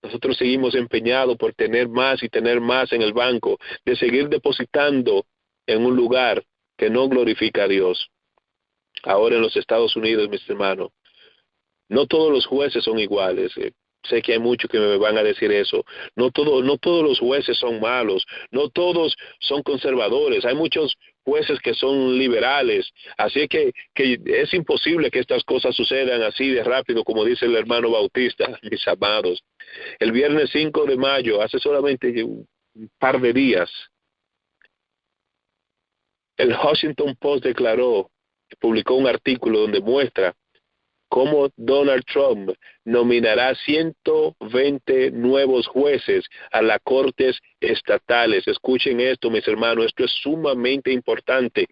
Nosotros seguimos empeñados por tener más y tener más en el banco, de seguir depositando en un lugar que no glorifica a Dios. Ahora en los Estados Unidos, mis hermanos, no todos los jueces son iguales. Sé que hay muchos que me van a decir eso. No todos los jueces son malos. No todos son conservadores. Hay muchos jueces que son liberales. Así que es imposible que estas cosas sucedan así de rápido, como dice el hermano Bautista, mis amados. El viernes 5 de mayo, hace solamente un par de días, el Washington Post publicó un artículo donde muestra cómo Donald Trump nominará 120 nuevos jueces a las cortes estatales. Escuchen esto, mis hermanos, esto es sumamente importante.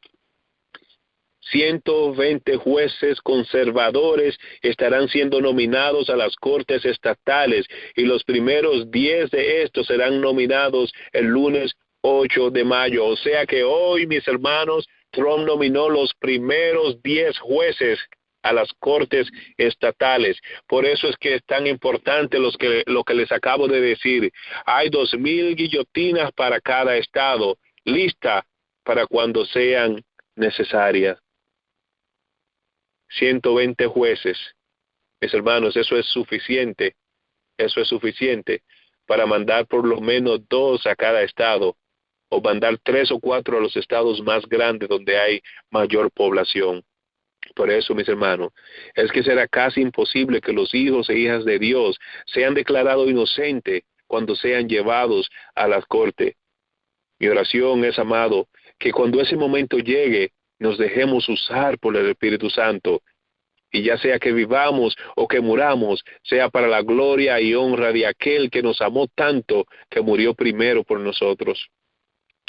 120 jueces conservadores estarán siendo nominados a las cortes estatales y los primeros 10 de estos serán nominados el lunes 8 de mayo. O sea que hoy, mis hermanos, Trump nominó los primeros 10 jueces a las cortes estatales. Por eso es que es tan importante lo que les acabo de decir. Hay 2,000 guillotinas para cada estado, lista para cuando sean necesarias. 120 jueces. Mis hermanos, eso es suficiente. Eso es suficiente para mandar por lo menos 2 a cada estado, o mandar 3 o 4 a los estados más grandes donde hay mayor población. Por eso, mis hermanos, es que será casi imposible que los hijos e hijas de Dios sean declarados inocentes cuando sean llevados a la corte. Mi oración es, amado, que cuando ese momento llegue, nos dejemos usar por el Espíritu Santo, y ya sea que vivamos o que muramos, sea para la gloria y honra de aquel que nos amó tanto, que murió primero por nosotros.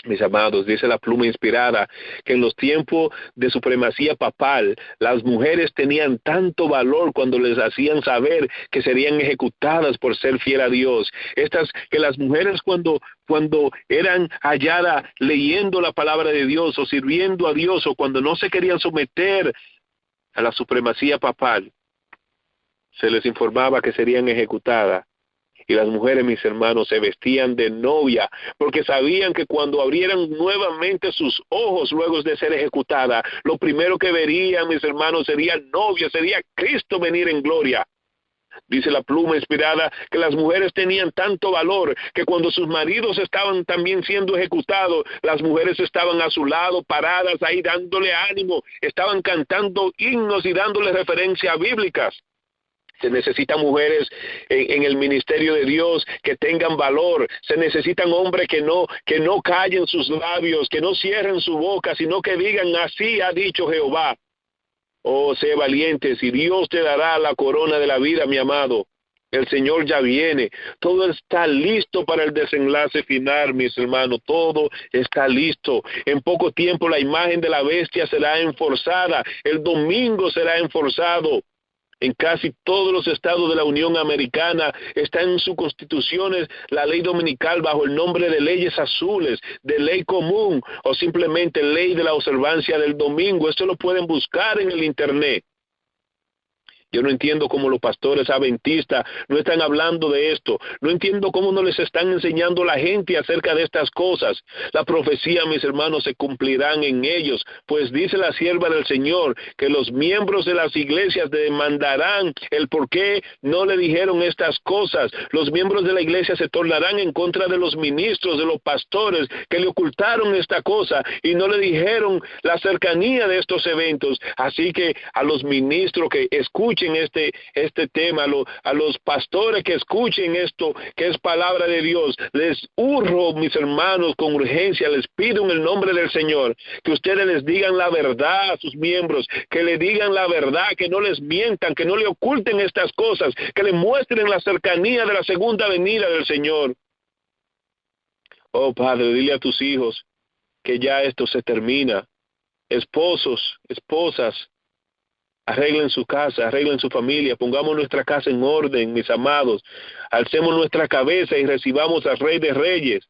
Mis amados, dice la pluma inspirada, que en los tiempos de supremacía papal, las mujeres tenían tanto valor cuando les hacían saber que serían ejecutadas por ser fiel a Dios. Que las mujeres cuando eran halladas leyendo la palabra de Dios o sirviendo a Dios, o cuando no se querían someter a la supremacía papal, se les informaba que serían ejecutadas. Y las mujeres, mis hermanos, se vestían de novia, porque sabían que cuando abrieran nuevamente sus ojos luego de ser ejecutada, lo primero que verían, mis hermanos, sería novia, sería Cristo venir en gloria. Dice la pluma inspirada que las mujeres tenían tanto valor que cuando sus maridos estaban también siendo ejecutados, las mujeres estaban a su lado, paradas ahí dándole ánimo, estaban cantando himnos y dándole referencias bíblicas. Se necesitan mujeres en el ministerio de Dios que tengan valor. Se necesitan hombres que no callen sus labios, que no cierren su boca, sino que digan: así ha dicho Jehová. Oh, sé valientes y Dios te dará la corona de la vida, mi amado. El Señor ya viene. Todo está listo para el desenlace final, mis hermanos. Todo está listo. En poco tiempo la imagen de la bestia será enforzada. El domingo será enforzado. En casi todos los estados de la Unión Americana está en sus constituciones la ley dominical bajo el nombre de leyes azules, de ley común o simplemente ley de la observancia del domingo. Esto lo pueden buscar en el internet. Yo no entiendo cómo los pastores adventistas no están hablando de esto. No entiendo cómo no les están enseñando a la gente acerca de estas cosas. La profecía, mis hermanos, se cumplirán en ellos, pues dice la sierva del Señor que los miembros de las iglesias demandarán el por qué no le dijeron estas cosas. Los miembros de la iglesia se tornarán en contra de los ministros, de los pastores que le ocultaron esta cosa y no le dijeron la cercanía de estos eventos. Así que a los ministros que escuchen este tema, a los pastores que escuchen esto, que es palabra de Dios, les urjo, mis hermanos, con urgencia, les pido en el nombre del Señor, que ustedes les digan la verdad a sus miembros, que le digan la verdad, que no les mientan, que no le oculten estas cosas, que le muestren la cercanía de la segunda venida del Señor. Oh, Padre, dile a tus hijos que ya esto se termina. Esposos, esposas, arreglen su casa, arreglen su familia, pongamos nuestra casa en orden, mis amados. Alcemos nuestra cabeza y recibamos al Rey de Reyes.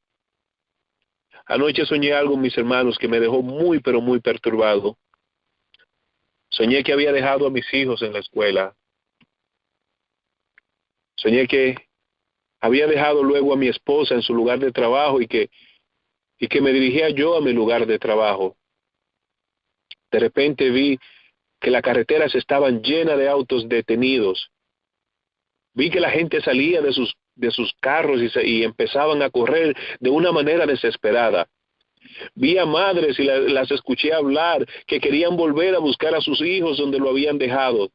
Anoche soñé algo, mis hermanos, que me dejó muy, pero muy perturbado. Soñé que había dejado a mis hijos en la escuela. Soñé que había dejado luego a mi esposa en su lugar de trabajo y que me dirigía yo a mi lugar de trabajo. De repente vi que las carreteras estaban llenas de autos detenidos. Vi que la gente salía de sus carros y empezaban a correr de una manera desesperada. Vi a madres y las escuché hablar que querían volver a buscar a sus hijos donde lo habían dejado.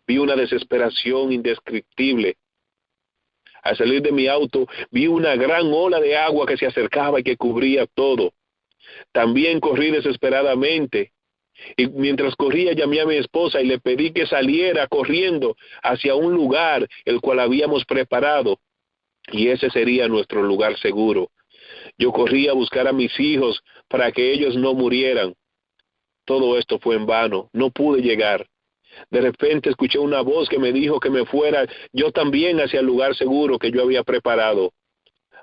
Vi una desesperación indescriptible. Al salir de mi auto, vi una gran ola de agua que se acercaba y que cubría todo. También corrí desesperadamente. Y mientras corría llamé a mi esposa y le pedí que saliera corriendo hacia un lugar el cual habíamos preparado. Y ese sería nuestro lugar seguro. Yo corrí a buscar a mis hijos para que ellos no murieran. Todo esto fue en vano. No pude llegar. De repente escuché una voz que me dijo que me fuera yo también hacia el lugar seguro que yo había preparado.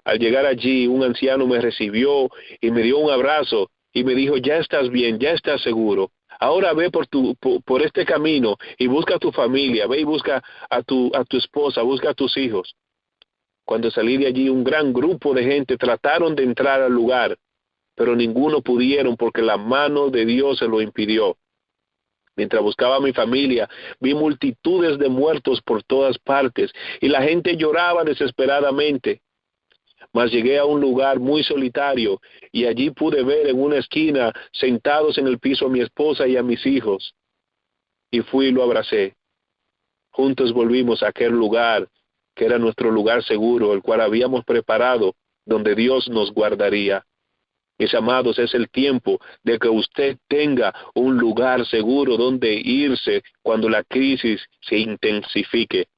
Al llegar allí, un anciano me recibió y me dio un abrazo. Y me dijo: ya estás bien, ya estás seguro. Ahora ve por este camino y busca a tu familia, ve y busca a tu esposa, busca a tus hijos. Cuando salí de allí, un gran grupo de gente trataron de entrar al lugar, pero ninguno pudieron porque la mano de Dios se lo impidió. Mientras buscaba a mi familia, vi multitudes de muertos por todas partes y la gente lloraba desesperadamente. Mas llegué a un lugar muy solitario y allí pude ver en una esquina sentados en el piso a mi esposa y a mis hijos. Y fui y lo abracé. Juntos volvimos a aquel lugar que era nuestro lugar seguro, el cual habíamos preparado, donde Dios nos guardaría. Mis amados, es el tiempo de que usted tenga un lugar seguro donde irse cuando la crisis se intensifique.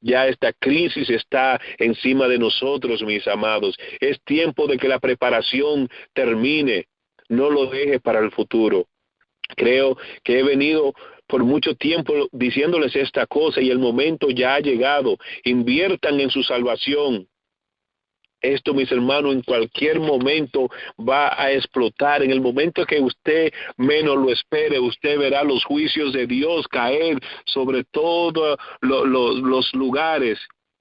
Ya esta crisis está encima de nosotros, mis amados. Es tiempo de que la preparación termine. No lo deje para el futuro. Creo que he venido por mucho tiempo diciéndoles esta cosa y el momento ya ha llegado. Inviertan en su salvación. Esto, mis hermanos, en cualquier momento va a explotar. En el momento que usted menos lo espere, usted verá los juicios de Dios caer sobre todos los lugares.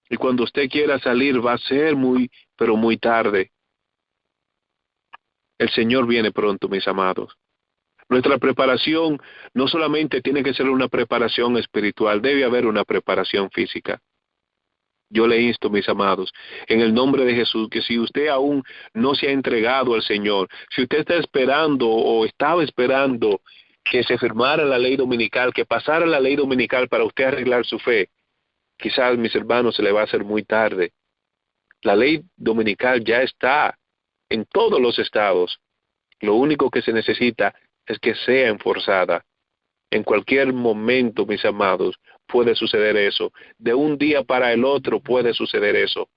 Y cuando usted quiera salir, va a ser muy, pero muy tarde. El Señor viene pronto, mis amados. Nuestra preparación no solamente tiene que ser una preparación espiritual, debe haber una preparación física. Yo le insto, mis amados, en el nombre de Jesús, que si usted aún no se ha entregado al Señor, si usted está esperando o estaba esperando que se firmara la ley dominical, que pasara la ley dominical para usted arreglar su fe, quizás, mis hermanos, se le va a hacer muy tarde. La ley dominical ya está en todos los estados. Lo único que se necesita es que sea enforzada. En cualquier momento, mis amados, puede suceder eso. De un día para el otro puede suceder eso.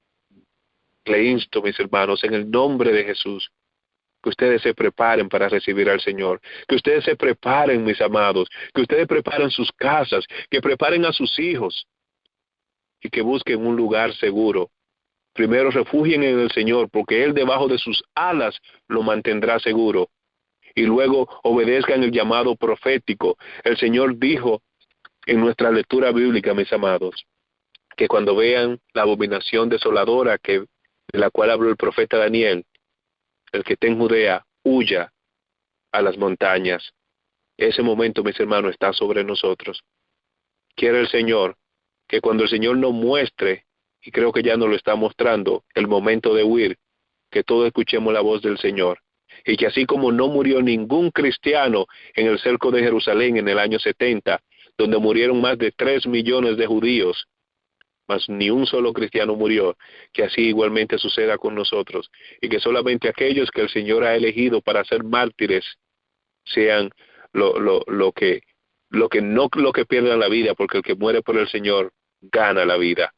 Le insto, mis hermanos, en el nombre de Jesús, que ustedes se preparen para recibir al Señor, que ustedes se preparen, mis amados, que ustedes preparen sus casas, que preparen a sus hijos y que busquen un lugar seguro. Primero refugien en el Señor, porque Él debajo de sus alas lo mantendrá seguro. Y luego obedezcan el llamado profético. El Señor dijo en nuestra lectura bíblica, mis amados, que cuando vean la abominación desoladora de la cual habló el profeta Daniel, el que esté en Judea, huya a las montañas. Ese momento, mis hermanos, está sobre nosotros. Quiere el Señor que cuando el Señor nos muestre, y creo que ya nos lo está mostrando, el momento de huir, que todos escuchemos la voz del Señor. Y que así como no murió ningún cristiano en el cerco de Jerusalén en el año 70, donde murieron más de 3 millones de judíos, mas ni un solo cristiano murió, que así igualmente suceda con nosotros, y que solamente aquellos que el Señor ha elegido para ser mártires sean lo que pierdan la vida, porque el que muere por el Señor gana la vida.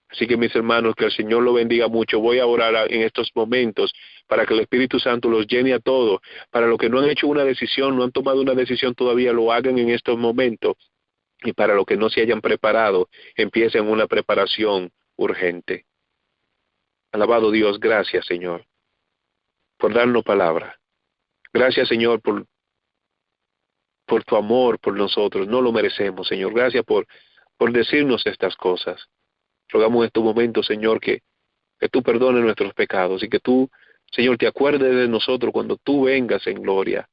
Así que, mis hermanos, que el Señor lo bendiga mucho. Voy a orar en estos momentos para que el Espíritu Santo los llene a todos. Para los que no han hecho una decisión, no han tomado una decisión todavía, lo hagan en estos momentos. Y para los que no se hayan preparado, empiecen una preparación urgente. Alabado Dios, gracias, Señor, por darnos palabra. Gracias, Señor, por tu amor por nosotros. No lo merecemos, Señor. Gracias por decirnos estas cosas. Rogamos en estos momentos, Señor, que tú perdones nuestros pecados y que tú, Señor, te acuerdes de nosotros cuando tú vengas en gloria.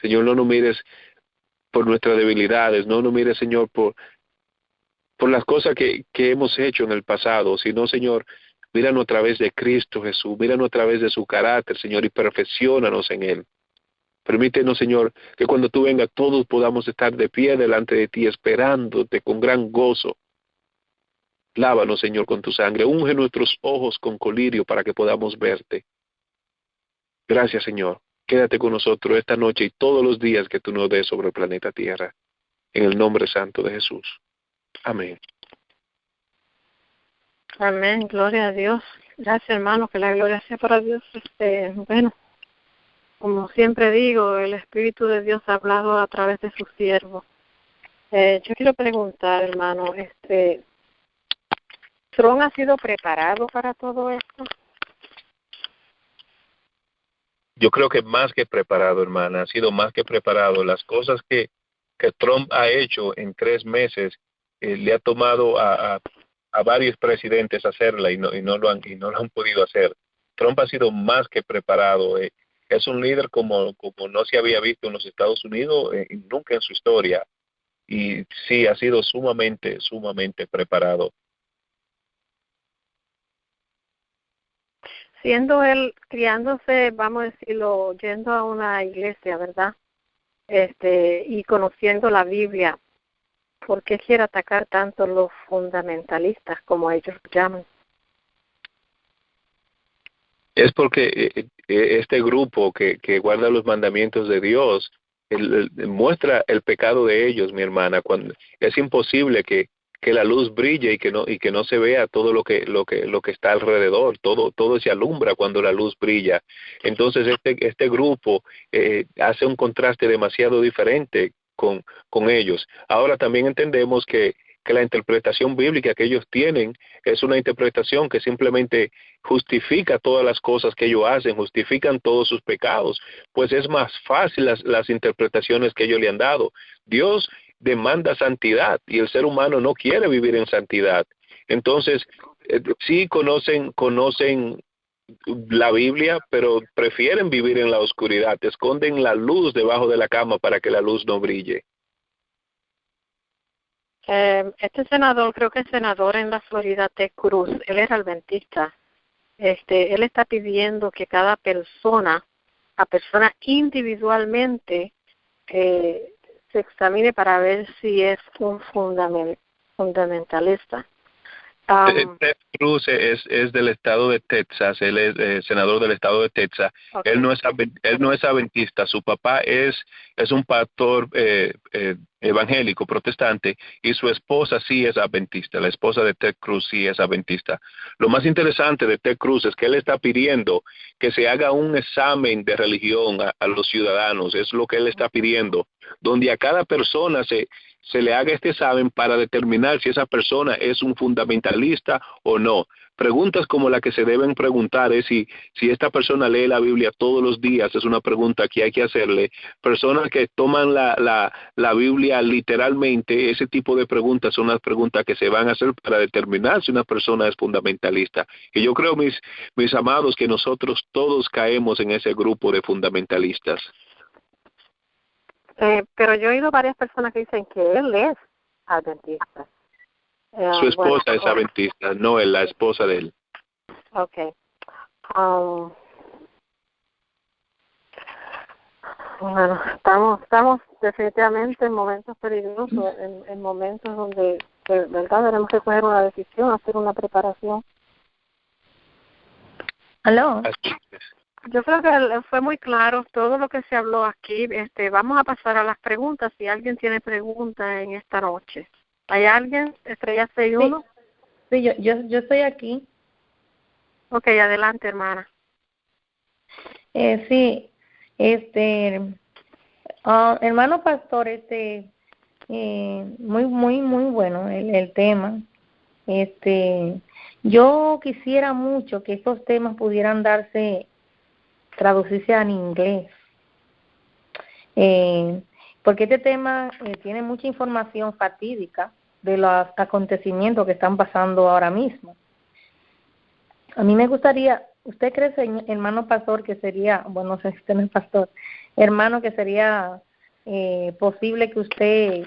Señor, no nos mires por nuestras debilidades, no nos mires, Señor, por las cosas que hemos hecho en el pasado, sino, Señor, míranos a través de Cristo Jesús, míranos a través de su carácter, Señor, y perfecciónanos en Él. Permítenos, Señor, que cuando tú vengas todos podamos estar de pie delante de ti, esperándote con gran gozo. Lávanos, Señor, con tu sangre. Unge nuestros ojos con colirio para que podamos verte. Gracias, Señor. Quédate con nosotros esta noche y todos los días que tú nos des sobre el planeta Tierra. En el nombre santo de Jesús. Amén. Amén. Gloria a Dios. Gracias, hermano. Que la gloria sea para Dios. Bueno, como siempre digo, el Espíritu de Dios ha hablado a través de sus siervos. Yo quiero preguntar, hermano, ¿Trump ha sido preparado para todo esto? Yo creo que más que preparado, hermana, ha sido más que preparado. Las cosas que Trump ha hecho en 3 meses, le ha tomado a varios presidentes hacerla y no lo han podido hacer. Trump ha sido más que preparado. Es un líder como no se había visto en los Estados Unidos nunca en su historia. Y sí, ha sido sumamente preparado. Siendo él, criándose, vamos a decirlo, yendo a una iglesia, ¿verdad? Y conociendo la Biblia, ¿por qué quiere atacar tanto los fundamentalistas, como ellos llaman? Es porque este grupo que guarda los mandamientos de Dios muestra el pecado de ellos, mi hermana. Cuando es imposible que la luz brille y que no se vea todo lo que está alrededor. Todo se alumbra cuando la luz brilla. Entonces este grupo hace un contraste demasiado diferente con ellos. Ahora también entendemos que la interpretación bíblica que ellos tienen es una interpretación que simplemente justifica todas las cosas que ellos hacen, justifican todos sus pecados, pues es más fácil las interpretaciones que ellos le han dado. Dios demanda santidad y el ser humano no quiere vivir en santidad. Entonces, sí conocen la Biblia, pero prefieren vivir en la oscuridad, esconden la luz debajo de la cama para que la luz no brille. Este senador, creo que el senador en la Florida, Ted Cruz, él es adventista. Él está pidiendo que cada persona, a persona individualmente, se examine para ver si es un fundamentalista. Ted Cruz es del estado de Texas, él es senador del estado de Texas. Okay. Él no es adventista, su papá es un pastor evangélico protestante y su esposa sí es adventista, la esposa de Ted Cruz sí es adventista. Lo más interesante de Ted Cruz es que él está pidiendo que se haga un examen de religión a los ciudadanos, es lo que él está pidiendo, donde a cada persona se le haga este examen para determinar si esa persona es un fundamentalista o no. Preguntas como la que se deben preguntar es si esta persona lee la Biblia todos los días, es una pregunta que hay que hacerle. Personas que toman la Biblia literalmente, ese tipo de preguntas son las preguntas que se van a hacer para determinar si una persona es fundamentalista. Y yo creo, mis amados, que nosotros todos caemos en ese grupo de fundamentalistas. Pero yo he oído varias personas que dicen que él es adventista. Su esposa es adventista, no es la esposa de él. Okay. Bueno, estamos definitivamente en momentos peligrosos, en momentos donde, de verdad, tenemos que coger una decisión, hacer una preparación. ¿Aló? Yo creo que fue muy claro todo lo que se habló aquí. Vamos a pasar a las preguntas. Si alguien tiene preguntas en esta noche. ¿Hay alguien? Estrella 61. Sí, yo estoy aquí. Ok, adelante, hermana. Sí, hermano pastor, muy bueno el tema. Yo quisiera mucho que estos temas pudieran traducirse en inglés, porque este tema tiene mucha información fatídica de los acontecimientos que están pasando ahora mismo. A mí me gustaría, ¿usted cree, hermano pastor, que sería, bueno, no sé si usted no es pastor, hermano, que sería posible que usted,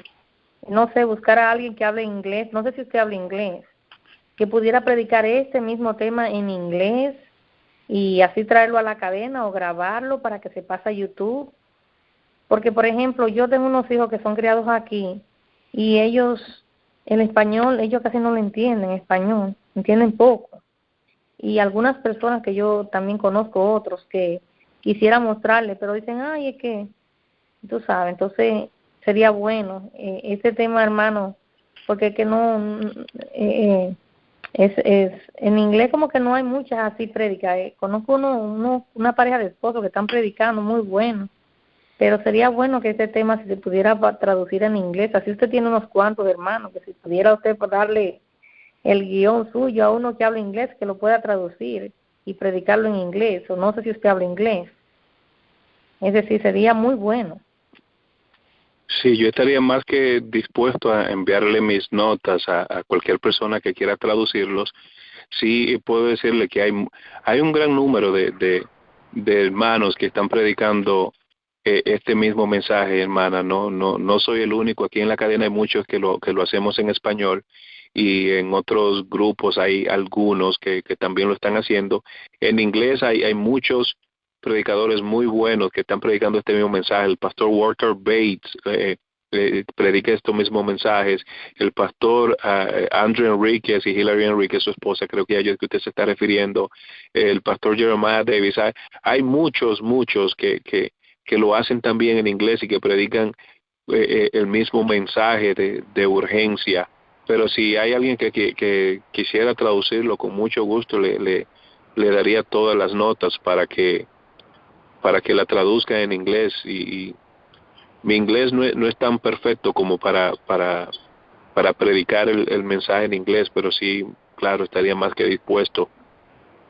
no sé, buscara a alguien que hable inglés, no sé si usted habla inglés, que pudiera predicar este mismo tema en inglés y así traerlo a la cadena o grabarlo para que se pase a YouTube? Porque, por ejemplo, yo tengo unos hijos que son criados aquí y ellos, el español, ellos casi no lo entienden, español, entienden poco. Y algunas personas que yo también conozco, otros que quisiera mostrarles, pero dicen, ay, es que, tú sabes, entonces sería bueno este tema, hermano, porque es que no, en inglés como que no hay muchas así prédicas. Conozco una pareja de esposos que están predicando muy bueno, pero sería bueno que este tema si se pudiera traducir en inglés. Así usted tiene unos cuantos hermanos, que si pudiera usted darle el guión suyo a uno que habla inglés, que lo pueda traducir y predicarlo en inglés, o no sé si usted habla inglés. Es decir, sería muy bueno. Sí, yo estaría más que dispuesto a enviarle mis notas a cualquier persona que quiera traducirlos. Sí, puedo decirle que hay un gran número de hermanos que están predicando este mismo mensaje, hermana. No soy el único. Aquí en la cadena hay muchos que lo hacemos en español, y en otros grupos hay algunos que también lo están haciendo. En inglés hay muchos predicadores muy buenos que están predicando este mismo mensaje. El pastor Walter Bates predica estos mismos mensajes. El pastor Andrew Enríquez y Hillary Enríquez, su esposa, creo que a ellos que usted se está refiriendo. El pastor Jeremiah Davis. Hay muchos que lo hacen también en inglés y que predican el mismo mensaje de urgencia. Pero si hay alguien que quisiera traducirlo, con mucho gusto le daría todas las notas para que la traduzca en inglés. Y mi inglés no es tan perfecto como para predicar el mensaje en inglés, pero sí, claro, estaría más que dispuesto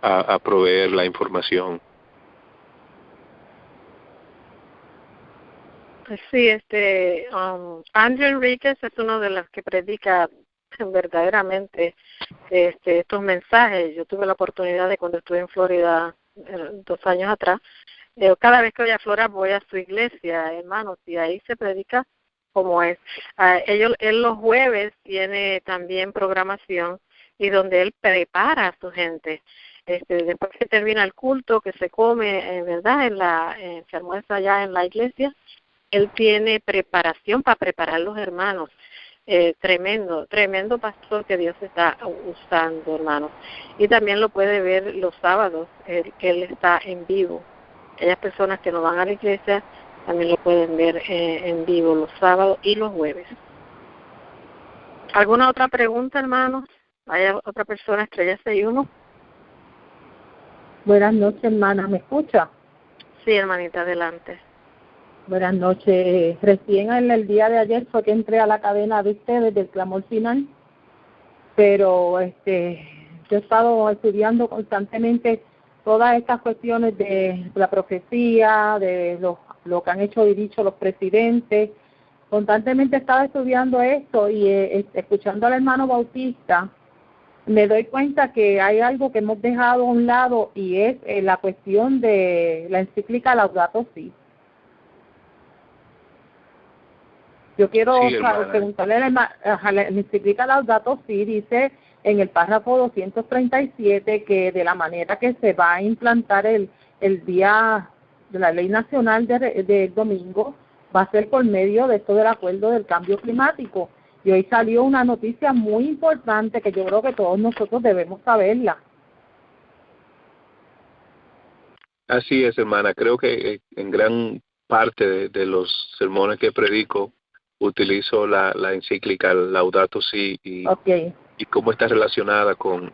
a proveer la información. Sí, Andrew Enríquez es uno de los que predica verdaderamente estos mensajes. Yo tuve la oportunidad de cuando estuve en Florida 2 años atrás, cada vez que voy a Florida voy a su iglesia, hermanos, y ahí se predica como es. Él los jueves tiene también programación y donde él prepara a su gente. Después que termina el culto, que se come, ¿verdad? Se almuerza allá en la iglesia, él tiene preparación para preparar a los hermanos. Tremendo pastor que Dios está usando, hermanos. Y también lo puede ver los sábados, que él está en vivo. Aquellas personas que no van a la iglesia también lo pueden ver en vivo los sábados y los jueves. ¿Alguna otra pregunta, hermanos? ¿Hay otra persona, Estrella 61? Buenas noches, hermana. ¿Me escucha? Sí, hermanita, adelante. Buenas noches. Recién en el día de ayer fue que entré a la cadena de ustedes del Clamor Final, pero yo he estado estudiando constantemente todas estas cuestiones de la profecía, de lo que han hecho y dicho los presidentes. Constantemente he estado estudiando esto y escuchando al hermano Bautista, me doy cuenta que hay algo que hemos dejado a un lado y es la cuestión de la encíclica Laudato Si. Yo quiero preguntarle a la encíclica Laudato Si, dice en el párrafo 237 que de la manera que se va a implantar el día de la ley nacional del domingo va a ser por medio de esto del acuerdo del cambio climático. Y hoy salió una noticia muy importante que yo creo que todos nosotros debemos saberla. Así es, hermana. Creo que en gran parte de los sermones que predico utilizo la encíclica Laudato Si y cómo está relacionada con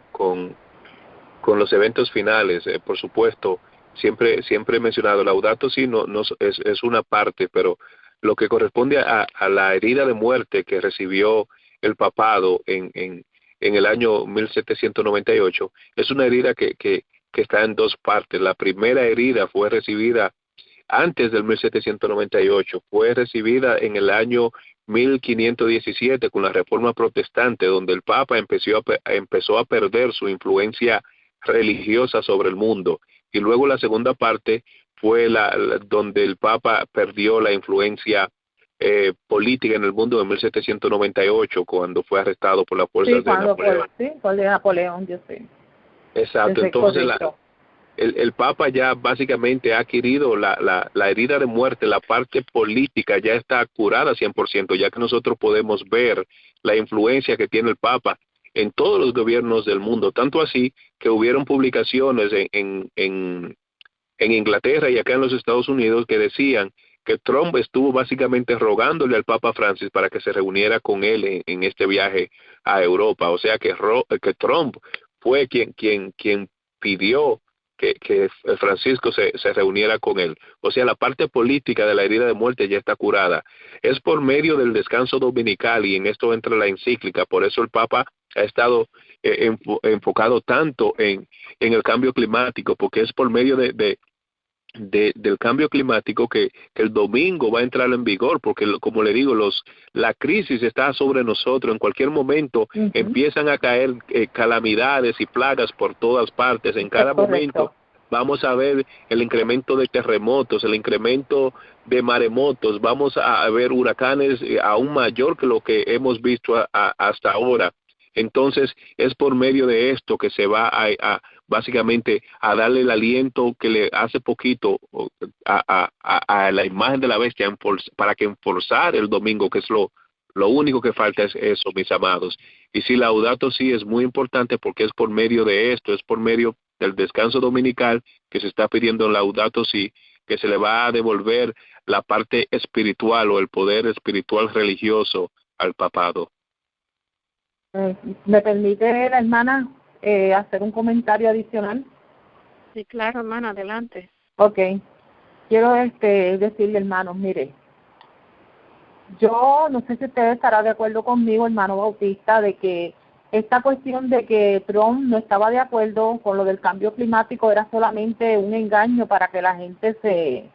los eventos finales. Por supuesto, siempre he mencionado Laudato Si no es una parte, pero lo que corresponde a la herida de muerte que recibió el papado en el año 1798 es una herida que está en dos partes. La primera herida fue recibida antes del 1798, fue recibida en el año 1517 con la Reforma Protestante, donde el Papa empezó a perder su influencia religiosa sobre el mundo. Y luego la segunda parte fue donde el Papa perdió la influencia política en el mundo en 1798, cuando fue arrestado por las fuerzas de Napoleón. Por de Napoleón, yo sé. Exacto, entonces el Papa ya básicamente ha adquirido la herida de muerte, la parte política ya está curada 100%, ya que nosotros podemos ver la influencia que tiene el Papa en todos los gobiernos del mundo, tanto así que hubieron publicaciones en Inglaterra y acá en los Estados Unidos que decían que Trump estuvo básicamente rogándole al Papa Francis para que se reuniera con él en este viaje a Europa. O sea que Trump fue quien pidió que Francisco se reuniera con él. O sea, la parte política de la herida de muerte ya está curada. Es por medio del descanso dominical, y en esto entra la encíclica. Por eso el Papa ha estado enfocado tanto en el cambio climático, porque es por medio del cambio climático que el domingo va a entrar en vigor, porque como le digo, la crisis está sobre nosotros. En cualquier momento empiezan a caer calamidades y plagas por todas partes. En cada momento vamos a ver el incremento de terremotos, el incremento de maremotos, vamos a ver huracanes aún mayor que lo que hemos visto hasta ahora. Entonces es por medio de esto que se va básicamente a darle el aliento que le hace poquito a la imagen de la bestia para que enforzar el domingo, que es lo único que falta es eso, mis amados. Y si Laudato Si es muy importante porque es por medio de esto, es por medio del descanso dominical que se está pidiendo en Laudato Si, que se le va a devolver la parte espiritual o el poder espiritual religioso al papado. ¿Me permite la hermana hacer un comentario adicional? Sí, claro, hermana, adelante. Ok. Quiero decirle, hermanos, mire, yo no sé si usted estará de acuerdo conmigo, hermano Bautista, de que esta cuestión de que Trump no estaba de acuerdo con lo del cambio climático era solamente un engaño para que la gente se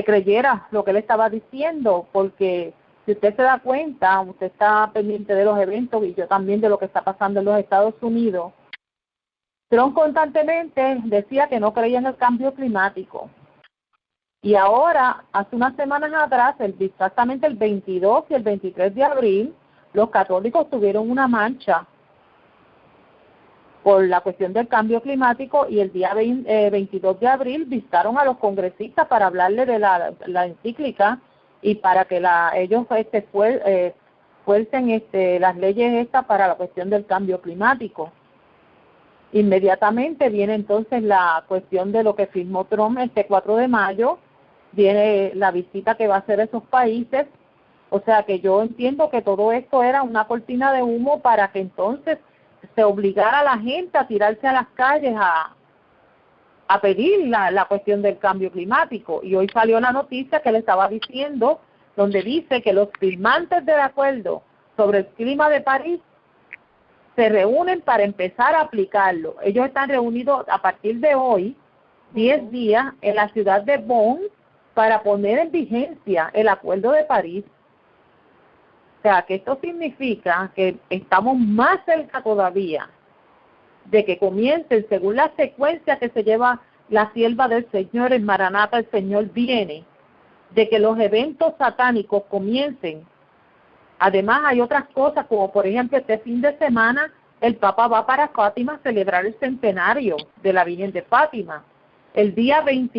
creyera lo que él estaba diciendo, porque si usted se da cuenta, usted está pendiente de los eventos y yo también de lo que está pasando en los Estados Unidos, Trump constantemente decía que no creía en el cambio climático. Y ahora, hace unas semanas atrás, exactamente el 22 y el 23 de abril, los católicos tuvieron una marcha por la cuestión del cambio climático y el día 22 de abril visitaron a los congresistas para hablarle de la encíclica y para que ellos fuercen las leyes estas para la cuestión del cambio climático. Inmediatamente viene entonces la cuestión de lo que firmó Trump este 4 de mayo, viene la visita que va a hacer a esos países, o sea que yo entiendo que todo esto era una cortina de humo para que entonces se obligara a la gente a tirarse a las calles a pedir la cuestión del cambio climático. Y hoy salió la noticia que le estaba diciendo, donde dice que los firmantes del acuerdo sobre el clima de París se reúnen para empezar a aplicarlo. Ellos están reunidos a partir de hoy, 10 días, en la ciudad de Bonn, para poner en vigencia el Acuerdo de París. O sea, que esto significa que estamos más cerca todavía de que comiencen, según la secuencia que se lleva la sierva del Señor en Maranata, el Señor viene, de que los eventos satánicos comiencen. Además, hay otras cosas, como por ejemplo, este fin de semana, el Papa va para Fátima a celebrar el centenario de la Virgen de Fátima. El día el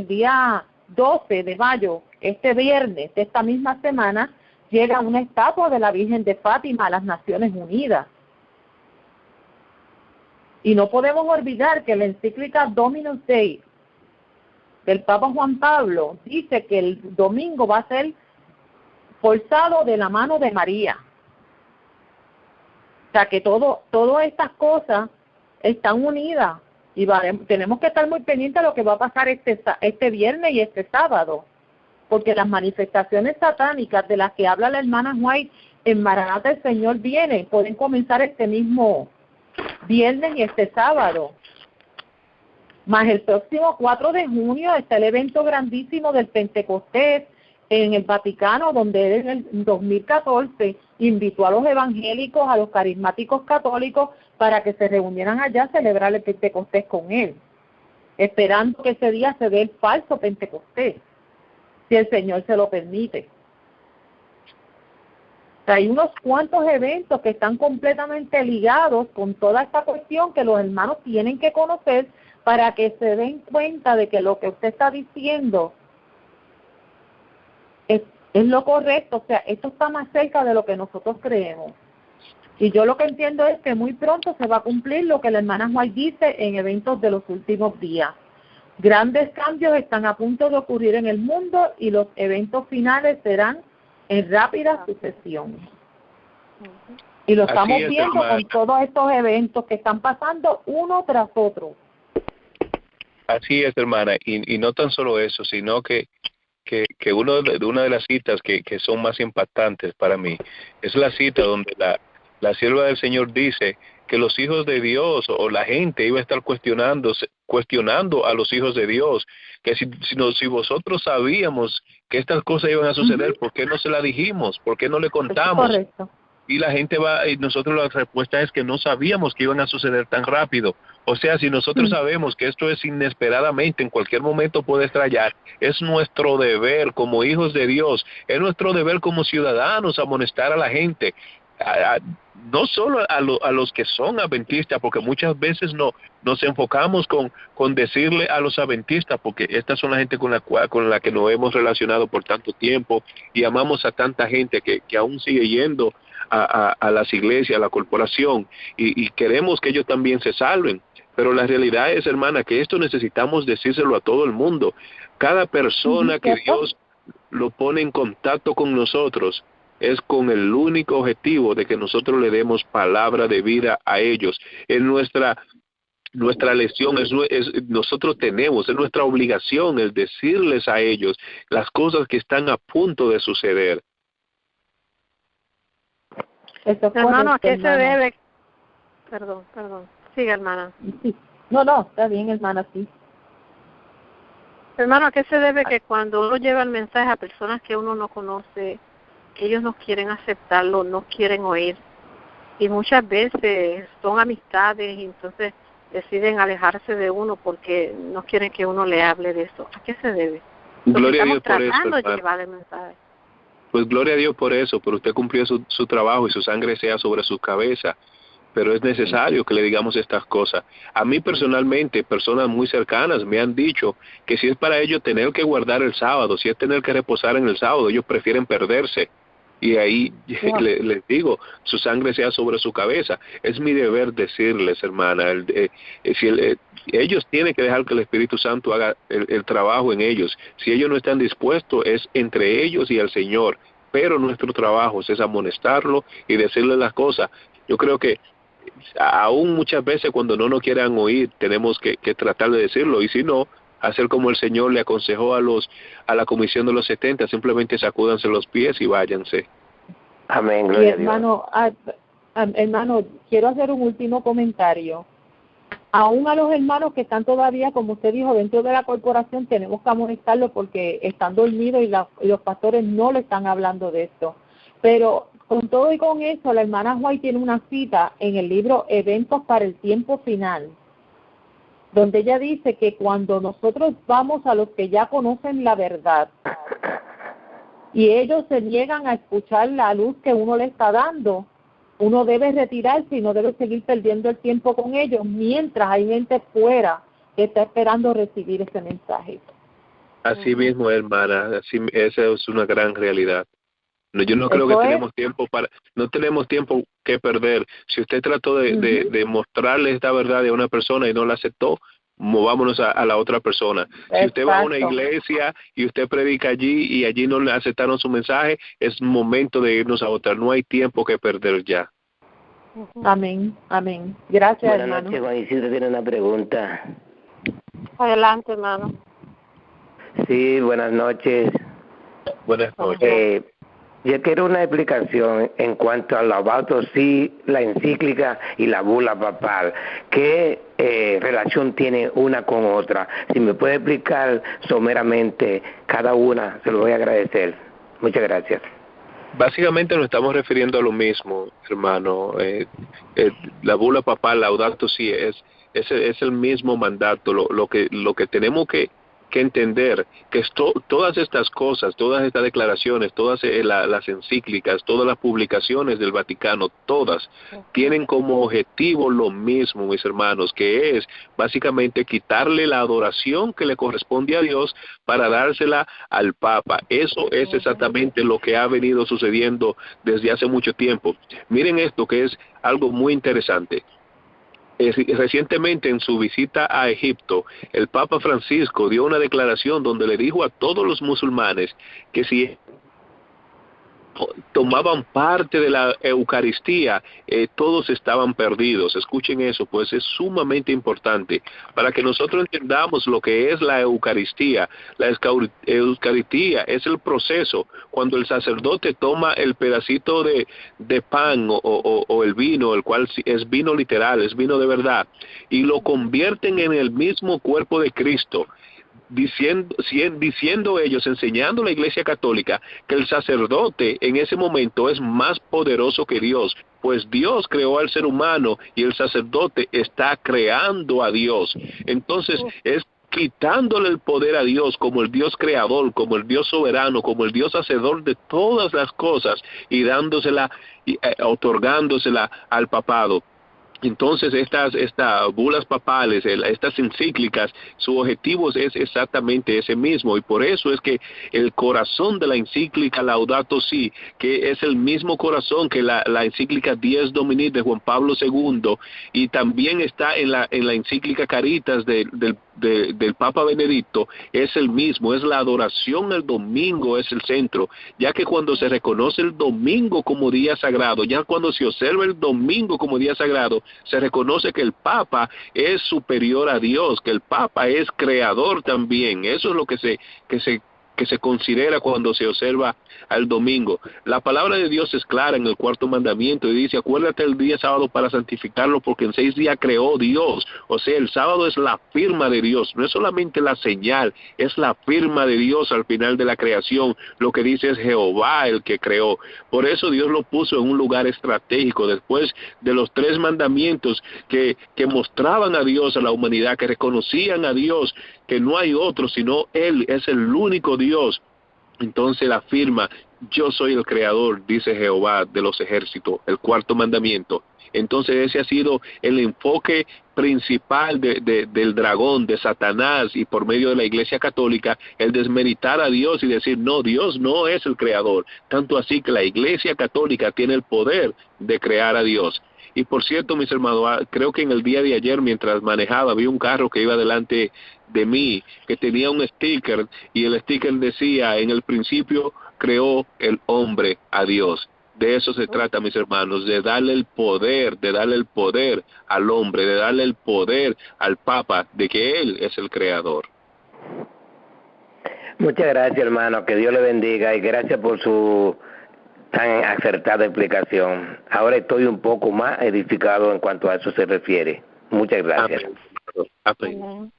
día 12 de mayo, este viernes de esta misma semana, llega una estatua de la Virgen de Fátima a las Naciones Unidas. Y no podemos olvidar que la encíclica Dominus Dei del Papa Juan Pablo dice que el domingo va a ser forzado de la mano de María. O sea que todas estas cosas están unidas y tenemos que estar muy pendientes de lo que va a pasar este viernes y este sábado, porque las manifestaciones satánicas de las que habla la hermana White en Maranata el Señor viene, pueden comenzar este mismo viernes y este sábado. Más el próximo 4 de junio está el evento grandísimo del Pentecostés en el Vaticano, donde él en el 2014 invitó a los evangélicos, a los carismáticos católicos, para que se reunieran allá a celebrar el Pentecostés con él, esperando que ese día se dé el falso Pentecostés, si el Señor se lo permite. O sea, hay unos cuantos eventos que están completamente ligados con toda esta cuestión que los hermanos tienen que conocer para que se den cuenta de que lo que usted está diciendo es lo correcto. O sea, esto está más cerca de lo que nosotros creemos. Y yo lo que entiendo es que muy pronto se va a cumplir lo que la hermana White dice en eventos de los últimos días. Grandes cambios están a punto de ocurrir en el mundo y los eventos finales serán en rápida sucesión. Y lo estamos viendo con todos estos eventos que están pasando uno tras otro. Así es, hermana, y no tan solo eso, sino que una de las citas que son más impactantes para mí es la cita donde la sierva del Señor dice que los hijos de Dios o la gente iba a estar cuestionando a los hijos de Dios, que si vosotros sabíamos que estas cosas iban a suceder, ¿por qué no se la dijimos? ¿Por qué no le contamos? Correcto. Y la gente y nosotros la respuesta es que no sabíamos que iban a suceder tan rápido. O sea, si nosotros sabemos que esto es inesperadamente, en cualquier momento puede estallar, es nuestro deber como hijos de Dios, es nuestro deber como ciudadanos amonestar a la gente, no solo a los que son adventistas, porque muchas veces nos enfocamos con decirle a los adventistas, porque estas son la gente con la que nos hemos relacionado por tanto tiempo y amamos a tanta gente que aún sigue yendo a las iglesias, a la corporación, y queremos que ellos también se salven. Pero la realidad es, hermana, que esto necesitamos decírselo a todo el mundo. Cada persona que Dios lo pone en contacto con nosotros es con el único objetivo de que nosotros le demos palabra de vida a ellos. Es nuestra lección, nosotros tenemos, es nuestra obligación el decirles a ellos las cosas que están a punto de suceder. Hermano, ¿a qué se debe? Perdón. Sigue, hermana. Sí. No, está bien, hermana, sí. Hermano, ¿a qué se debe que cuando uno lleva el mensaje a personas que uno no conoce, ellos no quieren aceptarlo, no quieren oír? Y muchas veces son amistades y entonces deciden alejarse de uno porque no quieren que uno le hable de eso. ¿A qué se debe? Gloria a Dios por eso, tratando de hermano. llevar el mensaje. Pues gloria a Dios por eso, pero usted cumplió su trabajo y su sangre sea sobre su cabeza. Pero es necesario que le digamos estas cosas. A mí personalmente, personas muy cercanas me han dicho que si es para ellos tener que guardar el sábado, si es tener que reposar en el sábado, ellos prefieren perderse. Y ahí les digo, su sangre sea sobre su cabeza. Es mi deber decirles, hermana, ellos tienen que dejar que el Espíritu Santo haga el trabajo en ellos. Si ellos no están dispuestos, es entre ellos y el Señor. Pero nuestro trabajo es amonestarlo y decirle las cosas. Yo creo que aún muchas veces cuando no nos quieran oír, tenemos que tratar de decirlo, y si no, hacer como el Señor le aconsejó a la comisión de los 70, simplemente sacúdanse los pies y váyanse. Amén, gloria hermano, hermano, quiero hacer un último comentario. Aún a los hermanos que están todavía, como usted dijo, dentro de la corporación, tenemos que amonestarlos porque están dormidos y los pastores no le están hablando de esto. Pero con todo y con eso, la hermana White tiene una cita en el libro Eventos para el Tiempo Final, donde ella dice que cuando nosotros vamos a los que ya conocen la verdad y ellos se niegan a escuchar la luz que uno le está dando, uno debe retirarse y no debe seguir perdiendo el tiempo con ellos mientras hay gente fuera que está esperando recibir ese mensaje. Así mismo, hermana, esa es una gran realidad. No, yo no creo que no tenemos tiempo que perder. Si usted trató de mostrarle esta verdad a una persona y no la aceptó, movámonos a la otra persona. Si usted va a una iglesia y usted predica allí y allí no le aceptaron su mensaje, es momento de irnos a otra. No hay tiempo que perder ya. Amén, amén. Gracias, Buenas hermano. noches, Juan Isidro tiene una pregunta. Adelante, hermano. Sí, buenas noches. Buenas noches. Yo quiero una explicación en cuanto al Laudato Si, la encíclica y la bula papal. ¿Qué relación tiene una con otra? Si me puede explicar someramente cada una, se lo voy a agradecer. Muchas gracias. Básicamente nos estamos refiriendo a lo mismo, hermano. La bula papal, Laudato Si, es el mismo mandato. Lo que tenemos que entender que todas estas cosas, todas estas declaraciones, todas las encíclicas, todas las publicaciones del Vaticano, todas tienen como objetivo lo mismo, mis hermanos, que es básicamente quitarle la adoración que le corresponde a Dios para dársela al Papa. Eso es exactamente lo que ha venido sucediendo desde hace mucho tiempo. Miren esto, que es algo muy interesante. Recientemente en su visita a Egipto, el Papa Francisco dio una declaración donde le dijo a todos los musulmanes que si tomaban parte de la Eucaristía, todos estaban perdidos. Escuchen eso, pues es sumamente importante para que nosotros entendamos lo que es la Eucaristía. La Eucaristía es el proceso cuando el sacerdote toma el pedacito de pan o el vino, el cual es vino literal, es vino de verdad, y lo convierten en el mismo cuerpo de Cristo. Diciendo ellos, enseñando la Iglesia Católica que el sacerdote en ese momento es más poderoso que Dios, pues Dios creó al ser humano y el sacerdote está creando a Dios. Entonces es quitándole el poder a Dios como el Dios creador, como el Dios soberano, como el Dios hacedor de todas las cosas y otorgándosela al papado. Entonces estas bulas papales, estas encíclicas, su objetivo es exactamente ese mismo, y por eso es que el corazón de la encíclica Laudato Si, que es el mismo corazón que la encíclica Dies Domini de Juan Pablo II, y también está en la encíclica Caritas del Papa Benedicto, es el mismo, es la adoración el domingo, es el centro, ya que cuando se reconoce el domingo como día sagrado, ya cuando se observa el domingo como día sagrado, se reconoce que el Papa es superior a Dios, que el Papa es creador también. Eso es lo que se que se considera cuando se observa al domingo. La palabra de Dios es clara en el cuarto mandamiento y dice, acuérdate el día sábado para santificarlo, porque en 6 días creó Dios. O sea, el sábado es la firma de Dios, no es solamente la señal, es la firma de Dios al final de la creación. Lo que dice es Jehová el que creó. Por eso Dios lo puso en un lugar estratégico, después de los 3 mandamientos que mostraban a Dios a la humanidad, que reconocían a Dios, que no hay otro sino Él, es el único Dios. Entonces la afirma, yo soy el creador, dice Jehová de los ejércitos, el cuarto mandamiento. Entonces ese ha sido el enfoque principal del dragón, de Satanás, y por medio de la Iglesia Católica, el desmeritar a Dios y decir, no, Dios no es el creador. Tanto así que la Iglesia Católica tiene el poder de crear a Dios. Y por cierto, mis hermanos, creo que en el día de ayer, mientras manejaba, vi un carro que iba delante de mí, que tenía un sticker, y el sticker decía, en el principio creó el hombre a Dios. De eso se trata, mis hermanos, de darle el poder al hombre, de darle el poder al Papa, de que Él es el creador. Muchas gracias, hermano, que Dios le bendiga y gracias por su tan acertada explicación. Ahora estoy un poco más edificado en cuanto a eso se refiere. Muchas gracias. Amén. Amén.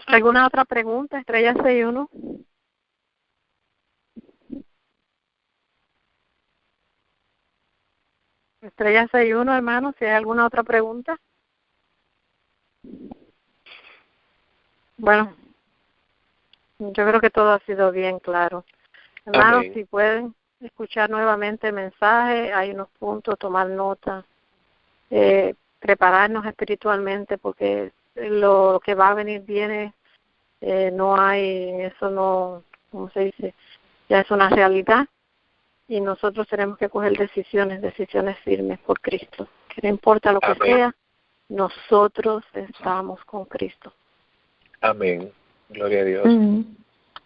¿Alguna otra pregunta? Estrella 61. Estrella 61, hermano, si hay alguna otra pregunta. Bueno, yo creo que todo ha sido bien claro. Hermanos, Amén. si pueden escuchar nuevamente el mensaje, hay unos puntos, tomar nota, prepararnos espiritualmente, porque lo que va a venir viene, no hay, eso no, ¿cómo se dice? Ya es una realidad, y nosotros tenemos que coger decisiones firmes por Cristo, que no importa lo que Amén. sea, nosotros estamos con Cristo. Amén. Gloria a Dios.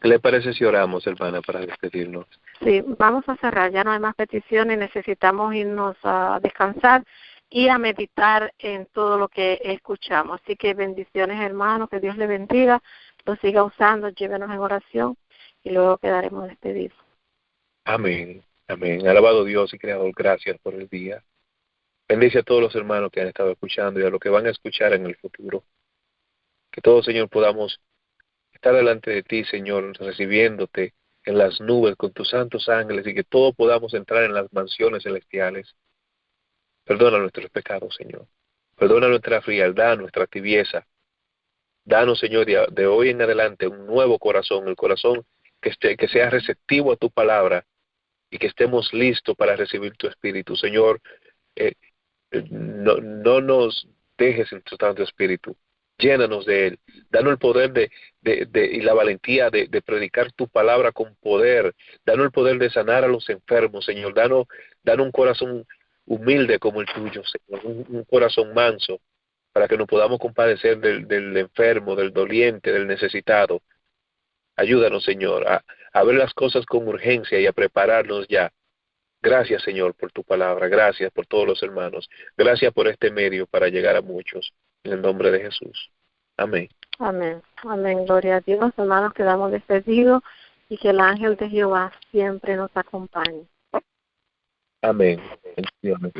¿Qué le parece si oramos, hermana, para despedirnos? Sí, vamos a cerrar, ya no hay más peticiones, necesitamos irnos a descansar y a meditar en todo lo que escuchamos. Así que bendiciones, hermanos, que Dios le bendiga, lo siga usando, llévenos en oración y luego quedaremos despedidos. Amén. Amén. Alabado Dios y Creador, gracias por el día. Bendice a todos los hermanos que han estado escuchando y a los que van a escuchar en el futuro. Que todos, Señor, podamos estar delante de ti, Señor, recibiéndote en las nubes con tus santos ángeles y que todos podamos entrar en las mansiones celestiales. Perdona nuestros pecados, Señor. Perdona nuestra frialdad, nuestra tibieza. Danos, Señor, de hoy en adelante un nuevo corazón, el corazón que sea receptivo a tu palabra y que estemos listos para recibir tu Espíritu. Señor, no nos dejes en tu Santo Espíritu. Llénanos de Él. Danos el poder y la valentía de predicar tu palabra con poder. Danos el poder de sanar a los enfermos, Señor. Danos un corazón humilde como el tuyo, Señor. Un corazón manso, para que nos podamos compadecer del enfermo, del doliente, del necesitado. Ayúdanos, Señor, a ver las cosas con urgencia y a prepararnos ya. Gracias, Señor, por tu palabra. Gracias por todos los hermanos. Gracias por este medio para llegar a muchos. En el nombre de Jesús. Amén. Amén. Amén. Gloria a Dios. Hermanos, quedamos despedidos y que el ángel de Jehová siempre nos acompañe. Amén. Bendiciones.